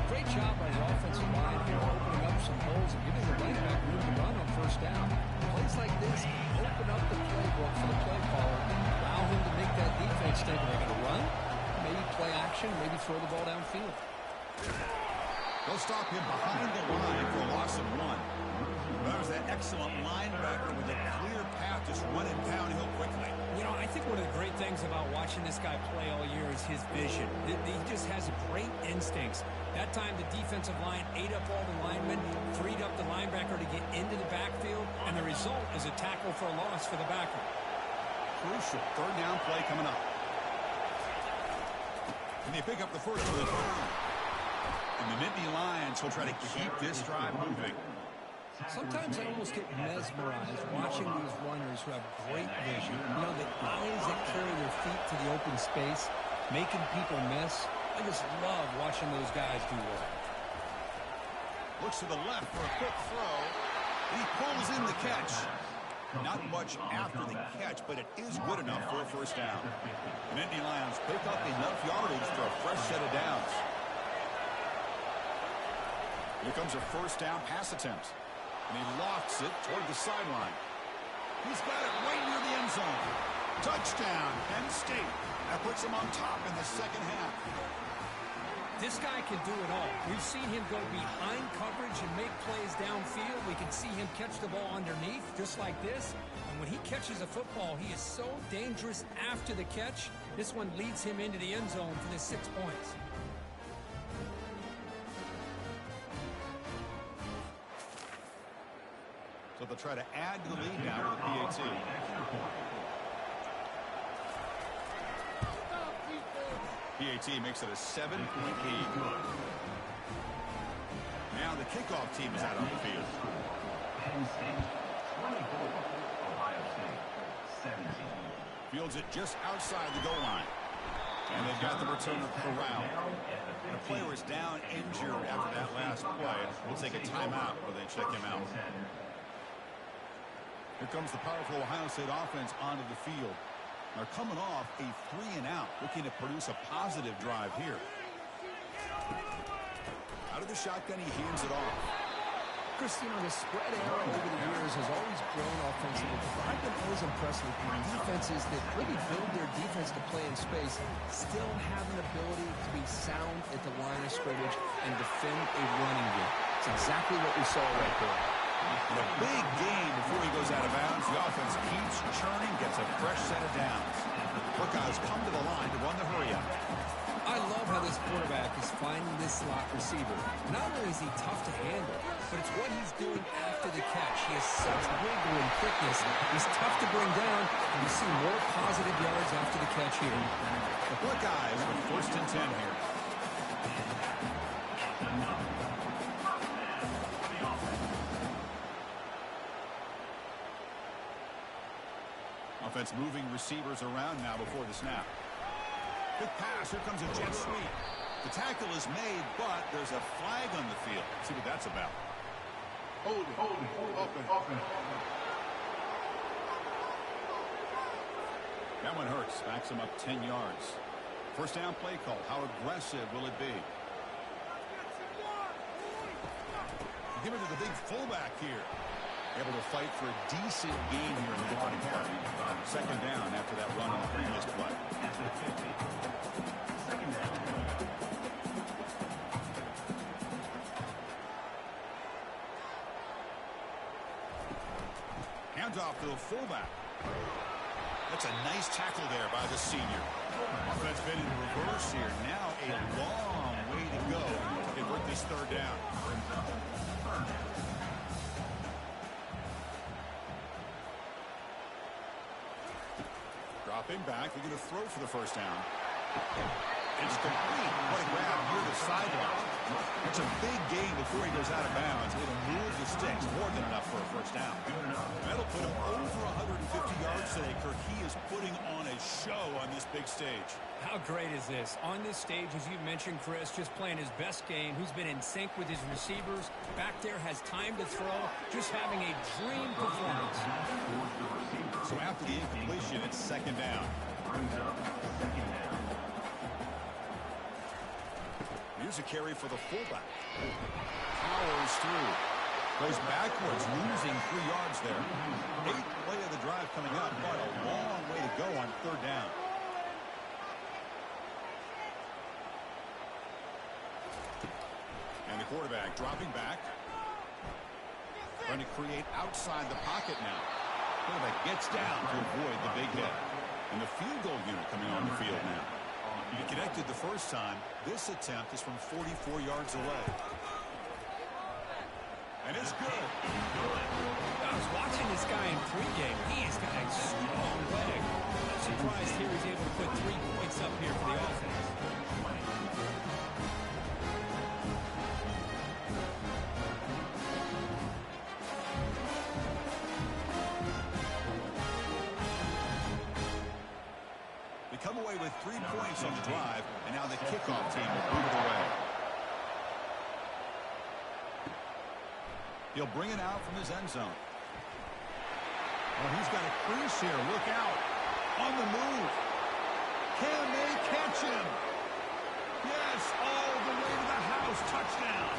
Great job by the offensive line here, opening up some holes and giving the running back room to run on first down. Plays like this open up the playbook for the play caller, allow him to make that defense think they're going to run, maybe play action, maybe throw the ball downfield. They'll stop him behind the line for a loss of 1. There's that excellent linebacker with a clear path just running downhill quickly. You know, I think one of the great things about watching this guy play all year is his vision. He just has great instincts. That time the defensive line ate up all the linemen, freed up the linebacker to get into the backfield, and the result is a tackle for a loss for the backer. Crucial 3rd down play coming up. And they pick up the first for the third. And the Nittany Lions will try to keep this drive moving. Sometimes I almost get mesmerized watching these runners who have great vision. You know, the eyes that carry their feet to the open space, making people miss. I just love watching those guys do well. Looks to the left for a quick throw. He pulls in the catch. Not much after the catch, but it is good enough for a first down. The Nittany Lions pick up enough yardage for a fresh set of downs. Here comes a first down pass attempt. And he lofts it toward the sideline. He's got it right near the end zone. Touchdown, Penn State. That puts him on top in the second half. This guy can do it all. We've seen him go behind coverage and make plays downfield. We can see him catch the ball underneath, just like this. And when he catches a football, he is so dangerous after the catch. This one leads him into the end zone for the 6 points. So they'll try to add to the lead now with the PAT. PAT makes it a 7-point lead. Now the kickoff team is out on the field. Penn State 24, Ohio State 17. Fields it just outside the goal line. And they've got the returner corralled. The player is down injured after that last play. We'll take a timeout while they check him out. Here comes the powerful Ohio State offense onto the field. They're coming off a 3-and-out, looking to produce a positive drive here. Out of the shotgun, he hands it off. Chris, you know, the spread era over the years has always grown offensively. But I've been always impressed with defenses that really build their defense to play in space, still have an ability to be sound at the line of scrimmage and defend a running game. It's exactly what we saw right there. And a big gain before he goes out of bounds. The offense keeps churning, gets a fresh set of downs. Buckeyes come to the line to run the hurry-up. I love how this quarterback is finding this slot receiver. Not only is he tough to handle, but it's what he's doing after the catch. He has such wiggle and quickness. He's tough to bring down, and you see more positive yards after the catch here. The Buckeyes with 1st and 10 here. Offense moving receivers around now before the snap. Quick pass. Here comes a jet sweep. The tackle is made, but there's a flag on the field. Let's see what that's about. Hold it. Open. That one hurts. Backs him up 10 yards. First down play call. How aggressive will it be? Give it to the big fullback here. Able to fight for a decent gain here in the bottom part. Second down after that run on the previous play. Second down. Handoff to the fullback. That's a nice tackle there by the senior. Offense been in reverse here. Now a long way to go Dropping back, they're going to throw for the first down. It's complete. What a grab near the sideline. It's a big gain before he goes out of bounds. It'll move the sticks more than enough for a first down. That'll put him over 150 yards today, Kirk. He is putting on a show on this big stage. How great is this? On this stage, as you mentioned, Chris, just playing his best game. He's been in sync with his receivers. Back there, has time to throw. Just having a dream performance. So after the incompletion, it's second down. Here's a carry for the fullback. Powers through. Goes backwards, losing 3 yards there. 8th play of the drive coming up, but a long way to go on third down. And the quarterback dropping back. Trying to create outside the pocket now. Quarterback gets down to avoid the big hit. And the field goal unit coming on the field now. He connected the first time. This attempt is from 44 yards away. And it's good. I was watching this guy in pregame. He has got a strong leg. I'm surprised here he's able to put 3 points up here for the offense. Come away with 3 points on the drive, and now the kickoff team will move it away. He'll bring it out from his end zone. Oh, he's got a crease here. Look out. On the move. Can they catch him? Yes, all the way to the house. Touchdown.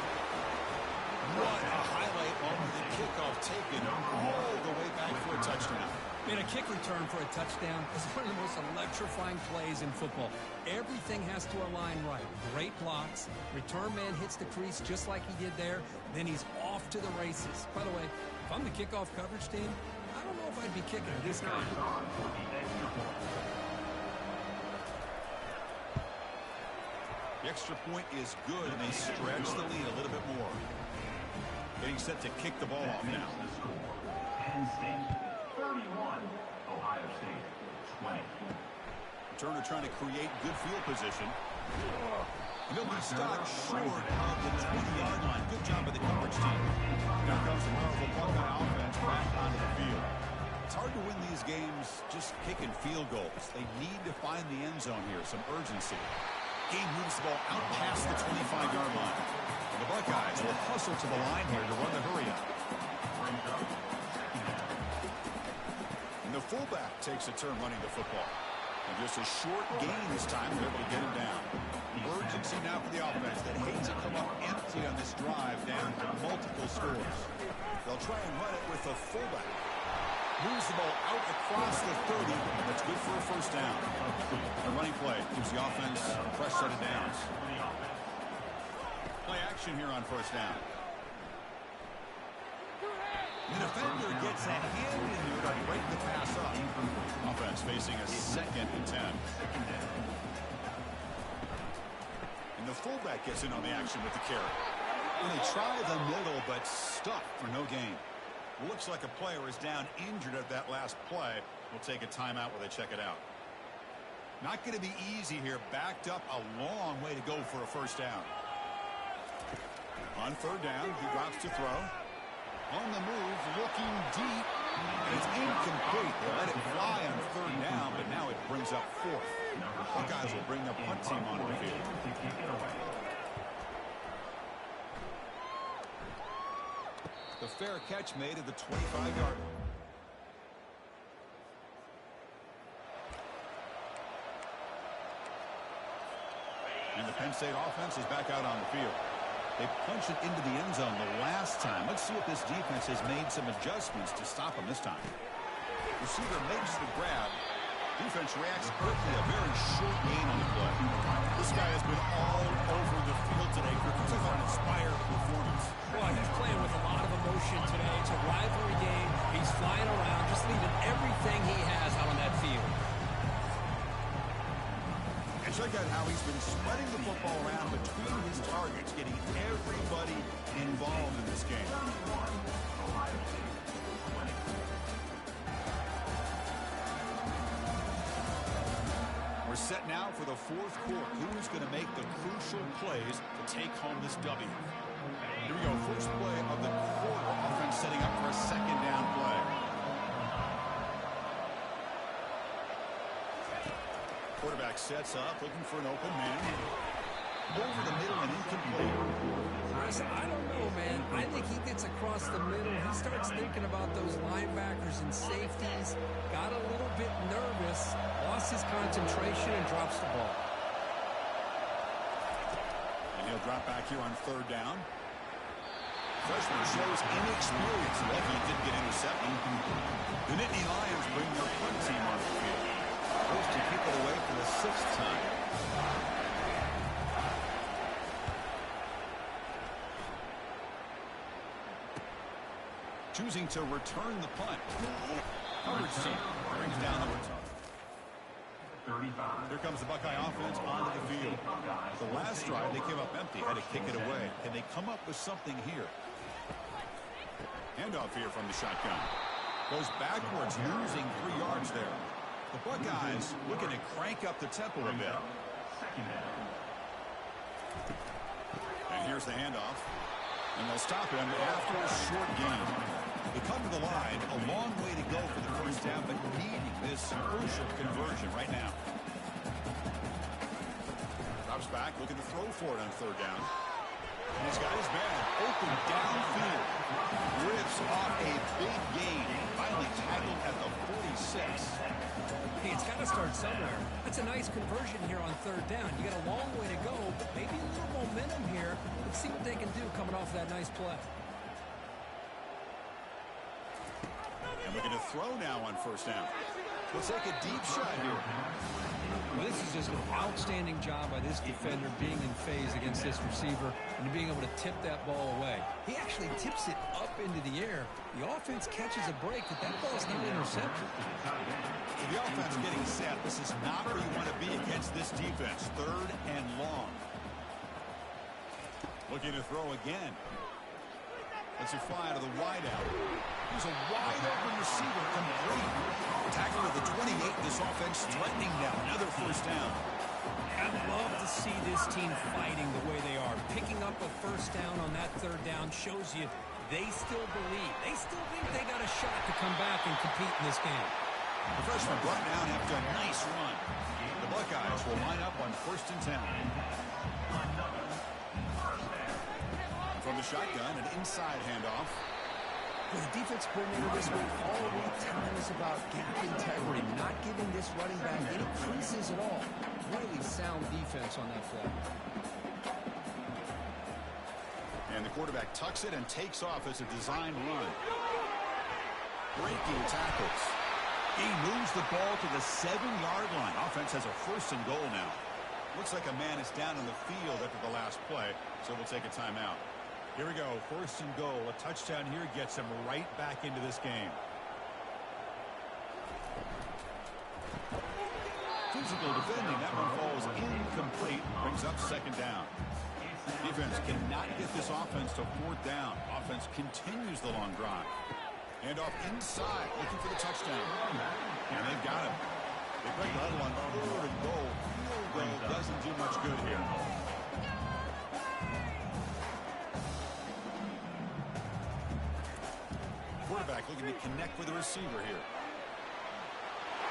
What a highlight on the kickoff taken all the way back for a touchdown. And a kick return for a touchdown is one of the most electrifying plays in football. Everything has to align right. Great blocks. Return man hits the crease just like he did there. Then he's off to the races. By the way, if I'm the kickoff coverage team, I don't know if I'd be kicking this guy. The extra point is good, and they stretch the lead a little bit more. Getting set to kick the ball off now. Penn State 31, Ohio State 20. Turner trying to create good field position. And he'll be stopped short of the 20-yard line. Good job by the coverage team. Now comes the powerful Buckeye offense back onto the field. It's hard to win these games just kicking field goals. They need to find the end zone here, some urgency. Game moves the ball out past the 25-yard line. And the Buckeyes will hustle to the line here to run the hurry-up. And the fullback takes a turn running the football. And just a short gain this time, they're able to get him down. Urgency now for the offense that hates to come up empty on this drive down multiple scores. They'll try and run it with the fullback. Moves the ball out across the 30. That's good for a first down. A running play gives the offense a fresh set of downs. Play action here on first down. The defender gets a hand in here to break the pass up. Offense facing a 2nd and 10. And the fullback gets in on the action with the carry. And they try the middle, but stuck for no gain. Looks like a player is down injured at that last play. We'll take a timeout while they check it out. Not going to be easy here. Backed up a long way to go for a first down. On third down, he drops to throw. On the move, looking deep, and it's incomplete. They let it fly on third down, but now it brings up 4th. The Buckeyes will bring the punt team onto the field. The fair catch made at the 25-yard line. And the Penn State offense is back out on the field. They punched it into the end zone the last time. Let's see if this defense has made some adjustments to stop them this time. Receiver makes the grab. Defense reacts quickly. A very short gain on the play. This guy has been all over the field today. This is an inspired performance. Well, he's playing with a lot of emotion today. It's a rivalry game. He's flying around, just leaving everything he has out on that field. And check out how he's been spreading the football around between his targets, getting everybody involved in this game. We're set now for the fourth quarter. Who's going to make the crucial plays to take home this W? Here we go. First play of the quarter. Offense setting up for a second down play. Quarterback sets up, looking for an open man. Over the middle and incomplete. I don't know, man. I think he gets across the middle. He starts thinking about those linebackers and safeties. Got a little bit nervous. Lost his concentration and drops the ball. And he'll drop back here on third down. Freshman shows inexperience. Lucky he didn't get intercepted. The Nittany Lions bring their punt team on the field. First to keep it away for the sixth time. Choosing to return the punt. Coverage team brings down the return. 35. Here comes the Buckeye offense onto the field. The last drive, they came up empty, had to kick it away. Can they come up with something here? Handoff here from the shotgun. Goes backwards, losing 3 yards there. The Buckeyes looking to crank up the tempo a bit. And here's the handoff. And they'll stop him after a short gain. They come to the line, a long way to go for the first down, but needing this crucial conversion right now. Drops back, looking to throw for it on third down. And he's got his man open downfield. Rips off a big gain. Finally tackled at the 46. Hey, it's got to start somewhere. That's a nice conversion here on third down. You got a long way to go, but maybe a little momentum here. Let's see what they can do coming off that nice play. And we're going to throw now on first down. Looks like a deep shot here. Well, this is just an outstanding job by this defender being in phase against this receiver and being able to tip that ball away. He actually tips it up into the air. The offense catches a break, but that ball's not intercepted. So the offense getting set. This is not where you want to be against this defense. Third and long. Looking to throw again. Let's it fly to the wideout. Here's a wide open receiver complete. Tackle at the 28. This offense threatening now. Another first down. I'd love to see this team fighting the way they are. Picking up a first down on that third down shows you they still believe. They still think they got a shot to come back and compete in this game. The freshman brought down after a nice run. The Buckeyes will line up on first and 10. From the shotgun, an inside handoff. The defense coordinator this week all week telling us about gap integrity, not giving this running back any creases at all. Really sound defense on that play. And the quarterback tucks it and takes off as a design run. Breaking tackles. He moves the ball to the 7-yard line. Offense has a first and goal now. Looks like a man is down in the field after the last play, so we'll take a timeout. Here we go, first and goal. A touchdown here gets him right back into this game. Physical defending, that one falls incomplete, brings up second down. Defense cannot get this offense to fourth down. Offense continues the long drive. Hand off inside, looking for the touchdown. And they've got him. They break the huddle on third and goal. Field goal doesn't do much good here. Quarterback looking to connect with the receiver here.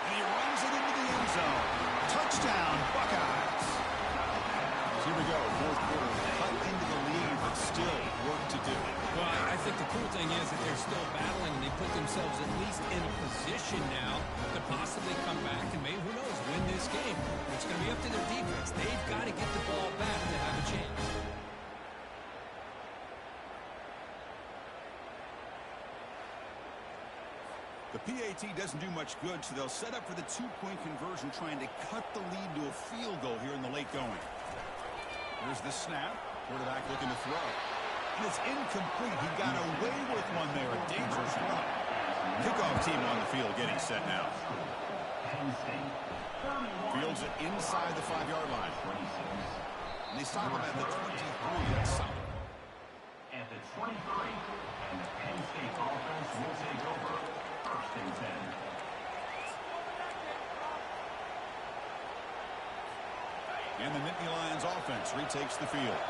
And he runs it into the end zone. Touchdown, Buckeyes. So here we go, fourth quarter. Cut into the lead, but still work to do. Well, I think the cool thing is that they're still battling, and they put themselves at least in a position now to possibly come back and maybe, who knows, win this game. It's going to be up to their defense. They've got to get the ball back to have a chance. The PAT doesn't do much good, so they'll set up for the two-point conversion, trying to cut the lead to a field goal here in the late going. Here's the snap. Quarterback looking to throw. And it's incomplete. He got away with one there. A dangerous run. Kickoff team on the field getting set now. Fields it inside the 5-yard line. And they stop him at the 23. That's solid. At the 23, and the Penn State offense will take over first and 10. And the Nittany Lions offense retakes the field.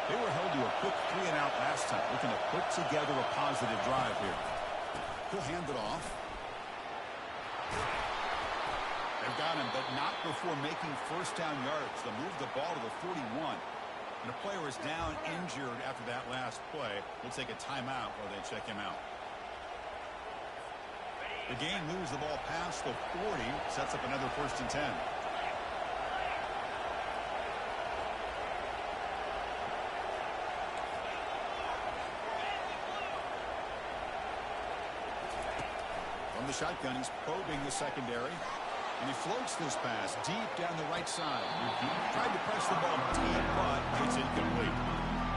They were held to a quick 3-and-out last time, looking to put together a positive drive here. He'll hand it off. They've got him, but not before making first down yards. They'll move the ball to the 41. And a player is down injured after that last play. We'll take a timeout while they check him out. The game moves the ball past the 40, sets up another 1st and 10. From the shotgun, he's probing the secondary. And he floats this pass deep down the right side. Tried to press the ball deep, but it's incomplete.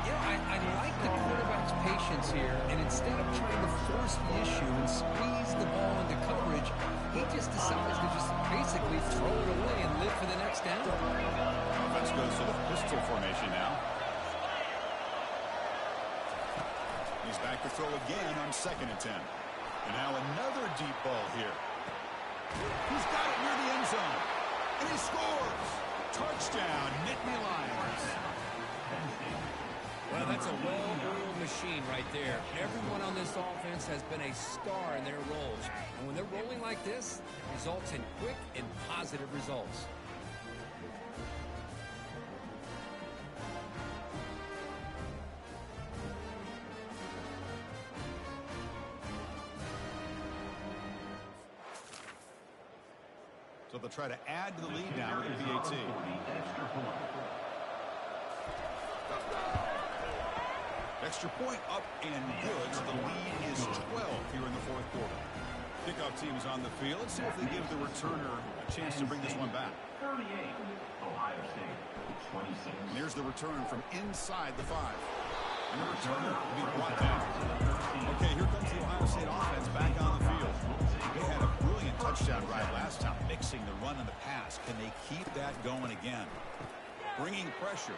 Yeah, I like the quarterback's patience here, and instead of trying to force the issue and squeeze the ball into coverage, he just decides to just basically throw it away and live for the next down. Offense goes to the pistol formation now. He's back to throw again on 2nd and 10. And now another deep ball here. He's got it near the end zone. And he scores. Touchdown, Nittany Lions. Well, that's a well-oiled machine right there. Everyone on this offense has been a star in their roles. And when they're rolling like this, it results in quick and positive results. So they'll try to add to the lead now with the PAT. Extra point up and good. So the lead is 12 here in the 4th quarter. Kickoff team is on the field. Let's see if they give the returner a chance to bring this one back. 38, Ohio State, 26. And here's the return from inside the 5. And the returner will be brought down. Okay, here comes the Ohio State offense back on the field. They had a brilliant touchdown drive last time, mixing the run and the pass. Can they keep that going again? Bringing pressure.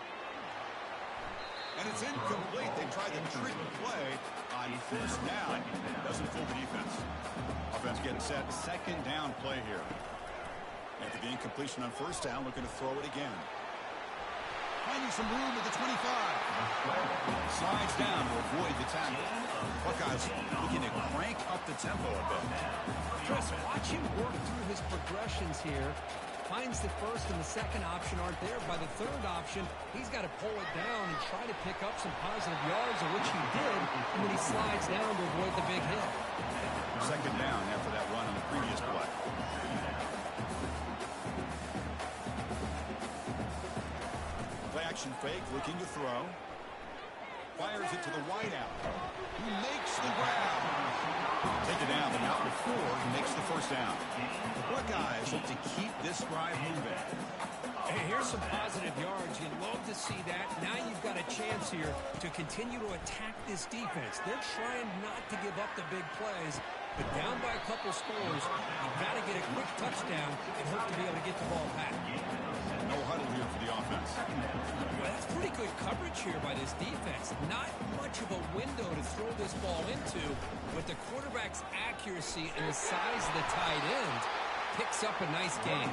And it's incomplete. They tried the trick play on 1st down. Doesn't fool the defense. Offense getting set. 2nd down play here. After the incompletion on 1st down, looking to throw it again. Finding some room at the 25. Slides down to avoid the tackle. Buckeyes looking to crank up the tempo a bit. Chris, watch him work through his progressions here. Finds the 1st and the 2nd option aren't there. By the 3rd option, he's got to pull it down and try to pick up some positive yards, of which he did, and then he slides down to avoid the big hit. 2nd down after that run on the previous play. Play action fake, looking to throw. Fires it to the wideout. He makes the grab. Take it down, but not before he makes the 1st down. The Buckeyes hope to keep this drive moving. Hey, here's some positive yards. You'd love to see that. Now you've got a chance here to continue to attack this defense. They're trying not to give up the big plays, but down by a couple scores, you've got to get a quick touchdown and hope to be able to get the ball back. No huddle here for the offense. Well, that's pretty good coverage here by this defense. Not much of a window to throw this ball into, but the quarterback's accuracy and the size of the tight end picks up a nice gain.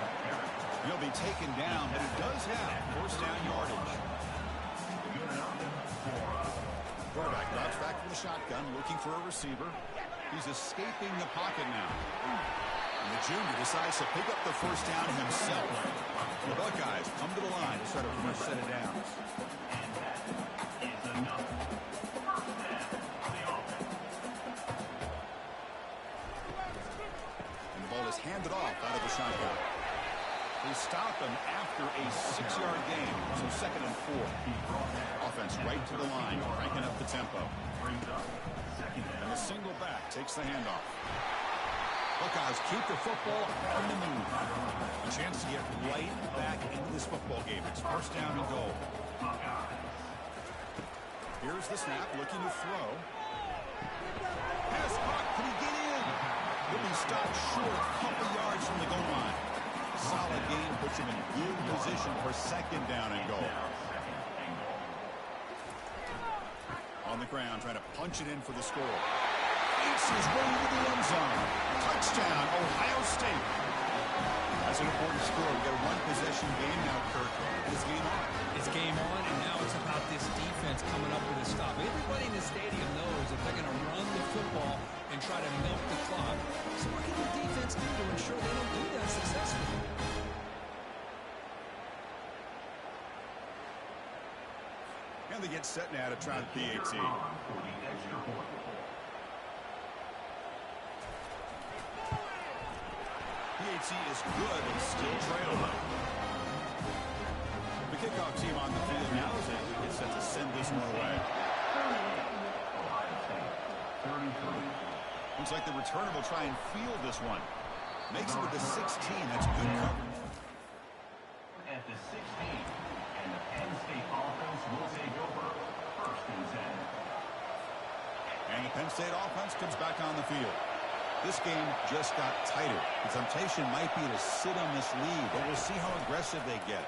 He'll be taken down, but he does have 1st down yardage. Quarterback drops back from the shotgun, looking for a receiver. He's escaping the pocket now. And the junior decides to pick up the 1st down himself. The Buckeyes come to the line to start a first set of downs. And the ball is handed off out of the shotgun. They stop him after a 6-yard gain, so 2nd and 4. Offense right to the line, cranking up the tempo. And the single back takes the handoff. Buckeyes keep the football on the move. A chance to get right back into this football game. It's 1st down and goal. Here's the snap, looking to throw. Pass caught, can he get in? He'll be stopped short, a couple yards from the goal line. Solid game, puts him in good position for 2nd down and goal. On the ground, trying to punch it in for the score. Makes his way to the end zone. Touchdown, Ohio State. That's an important score. We've got a 1-possession game now, Kirk. It's And they get set now to try the PAT. For the extra point. PAT is good, but still trailing. The kickoff team on the field now is able to get set to send this one away. Ohio State, 33. Looks like the returner will try and field this one. Makes it to the 16. That's good coverage. At the 16, and the Penn State offense will take over. First and 10. And the Penn State offense comes back on the field. This game just got tighter. The temptation might be to sit on this lead, but we'll see how aggressive they get.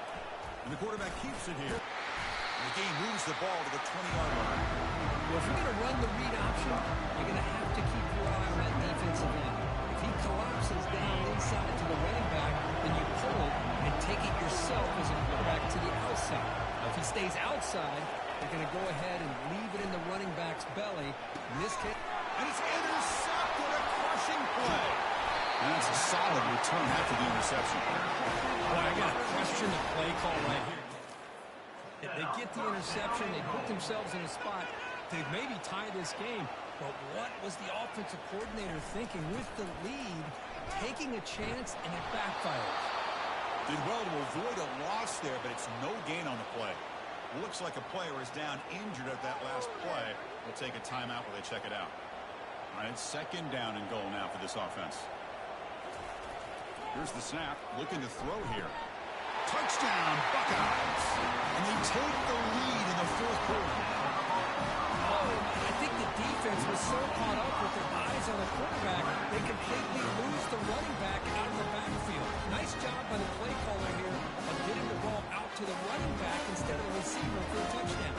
And the quarterback keeps it here. And the game moves the ball to the 20-yard line. Well, if you're going to run the read option, you're going to have to keep your eye on that defensive end. If he collapses down inside to the running back, then you pull it and take it yourself as a quarterback to the outside. Now, if he stays outside, they're going to go ahead and leave it in the running back's belly. In this case, And it's intercepted, a crushing play. And that's a solid return after the interception. boy, I got to question the play call right here. They get the interception. They put themselves in a spot to maybe tie this game. But what was the offensive coordinator thinking with the lead, taking a chance, and it backfires? Did well to avoid a loss there, but it's no gain on the play. Looks like a player is down injured at that last play. They'll take a timeout while they check it out. All right, second down and goal now for this offense. Here's the snap, looking to throw here. Touchdown, Buckeyes. And they take the lead in the fourth quarter. Oh, I think the defense was so caught up with their eyes on the quarterback, they completely lose the running back out of the backfield. Nice job by the play caller here of getting the ball out to the running back instead of the receiver for a touchdown.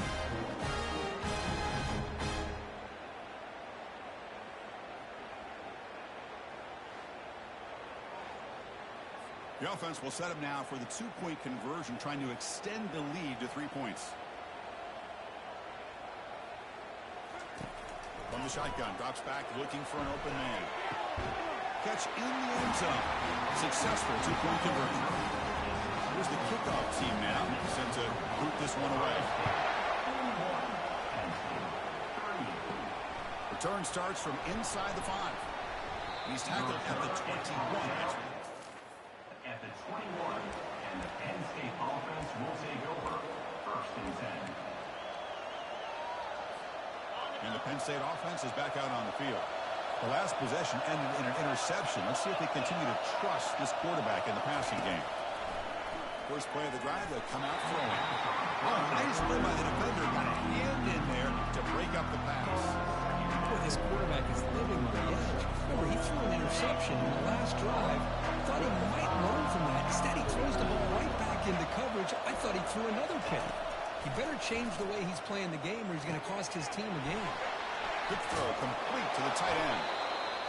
The offense will set up now for the two-point conversion, trying to extend the lead to 3 points. From the shotgun, drops back, looking for an open man. Catch in the end zone. Successful two-point conversion. Here's the kickoff team now, set to boot this one away. Return starts from inside the 5. He's tackled at the 21. At the 21, and the Penn State offense will take over. First and 10. And the Penn State offense is back out on the field. The last possession ended in an interception. Let's see if they continue to trust this quarterback in the passing game. First play of the drive, they'll come out throwing. Oh, nice play by the defender. Got a hand in there to break up the pass. Boy, this quarterback is living on the edge. Remember, he threw an interception in the last drive. Thought he might learn from that. Instead, he throws the ball right back into coverage. I thought he threw another pick. He better change the way he's playing the game or he's going to cost his team a game. Good throw, complete to the tight end.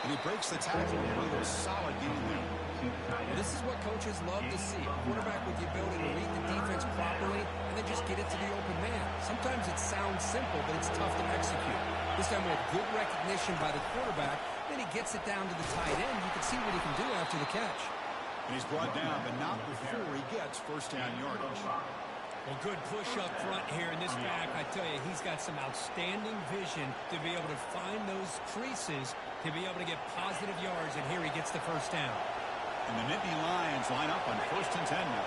And he breaks the tackle. A solid game there. Well, this is what coaches love to see. A quarterback with the ability to read the defense properly and then just get it to the open man. Sometimes it sounds simple, but it's tough to execute. This time we have good recognition by the quarterback. Then he gets it down to the tight end. You can see what he can do after the catch. And he's brought down, but not before he gets first down yardage. Well, good push up front here in this back. I tell you, he's got some outstanding vision to be able to find those creases, to be able to get positive yards, and here he gets the first down. And the Nittany Lions line up on first and 10 now.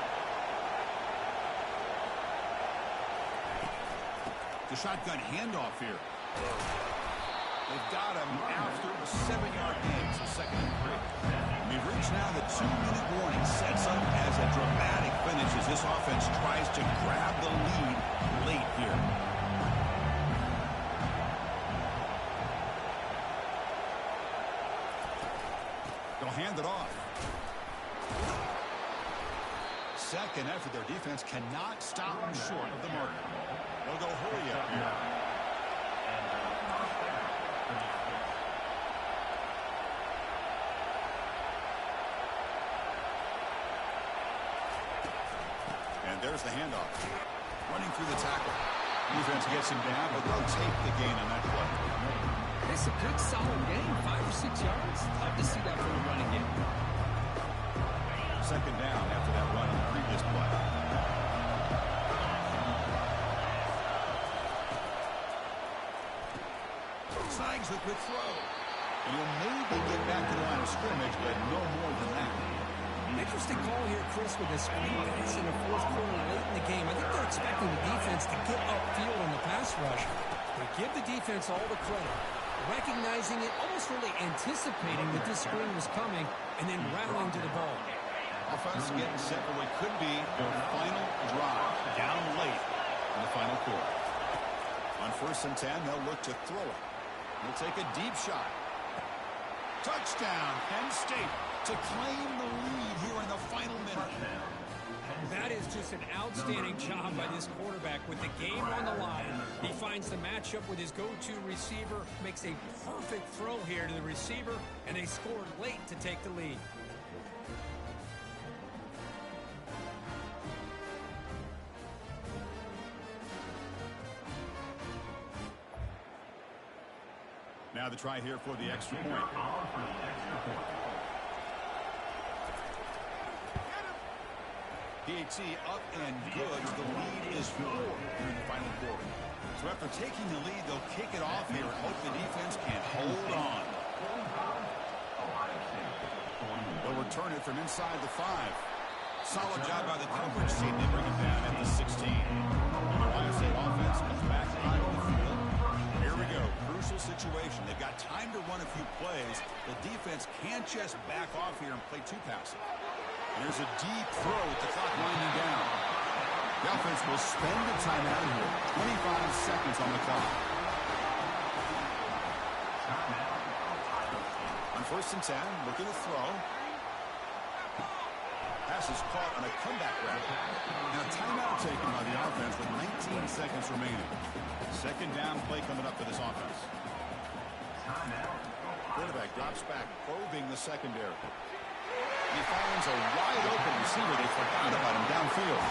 The shotgun handoff here. They've got him after a 7-yard gain. It's a second and 3. And we've reached now the 2-minute warning. Sets up as a dramatic finish as this offense tries to grab the lead late here. They'll hand it off. Second effort, their defense cannot stop them short of the mark. They'll go hurry up here. And there's the handoff. Running through the tackle. Defense gets him down, but they'll take the gain on that play. It's a good, solid game, 5 or 6 yards. Love to see that from a running game. Second down after that run on the previous play. snags the quick throw. And he'll maybe get back to the line of scrimmage, but no more than that. Interesting call here, Chris, with a screen pass in the fourth quarter late in the game. I think they're expecting the defense to get upfield on the pass rush. But give the defense all the credit. Recognizing it, almost really anticipating that this screen was coming, and then rallying to the ball. Offense getting set for what could be their final drive down late in the final quarter. On 1st and 10, they'll look to throw it. They'll take a deep shot. Touchdown, Penn State, to claim the lead here in the final minute. That is just an outstanding job by this quarterback with the game on the line. He finds the matchup with his go-to receiver, makes a perfect throw here to the receiver, and they scored late to take the lead. Now the try here for the extra point. PAT up and good. The lead is 4 here in the final quarter. So after taking the lead, they'll kick it off here and hope the defense can hold on. They'll return it from inside the 5. Solid job by the coverage team. They bring it down at the 16. And the Ohio State offense comes back out of the field. Here we go. Crucial situation. They've got time to run a few plays. The defense can't just back off here and play too passive. There's a deep throw with the clock winding down. The offense will spend a timeout here. 25 seconds on the clock. On 1st and 10, looking to throw. Pass is caught on a comeback route. And a timeout taken by the offense with 19 seconds remaining. Second down play coming up for this offense. Quarterback drops back, probing the secondary. He finds a wide-open receiver. They forgot about him downfield.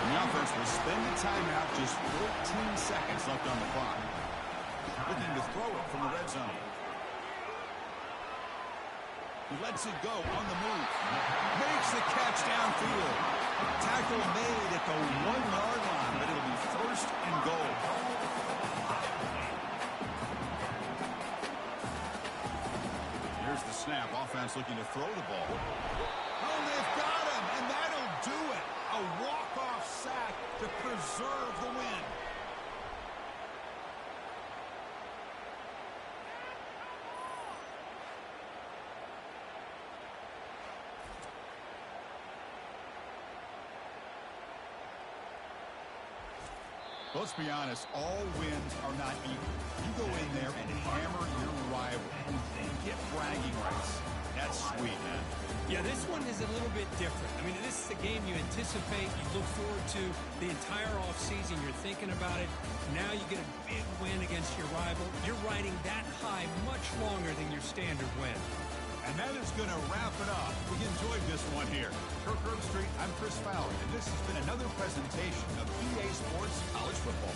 And the offense will spend the timeout, just 14 seconds left on the clock. Looking to throw it from the red zone. He lets it go on the move. Makes the catch downfield. Tackle made at the 1-yard line, but it'll be 1st and goal. Here's the snap. Offense looking to throw the ball. Oh, they've got him, and that'll do it. A walk-off sack to preserve the win. Let's be honest, all wins are not equal. You go in there and hammer your rival and get bragging rights. That's sweet, man. Yeah, this one is a little bit different. I mean, this is a game you anticipate, you look forward to the entire offseason. You're thinking about it. Now you get a big win against your rival. You're riding that high much longer than your standard win. And that is going to wrap it up. We enjoyed this one here. Kirk Herbstreit, I'm Chris Fowler, and this has been another presentation of EA Sports College Football.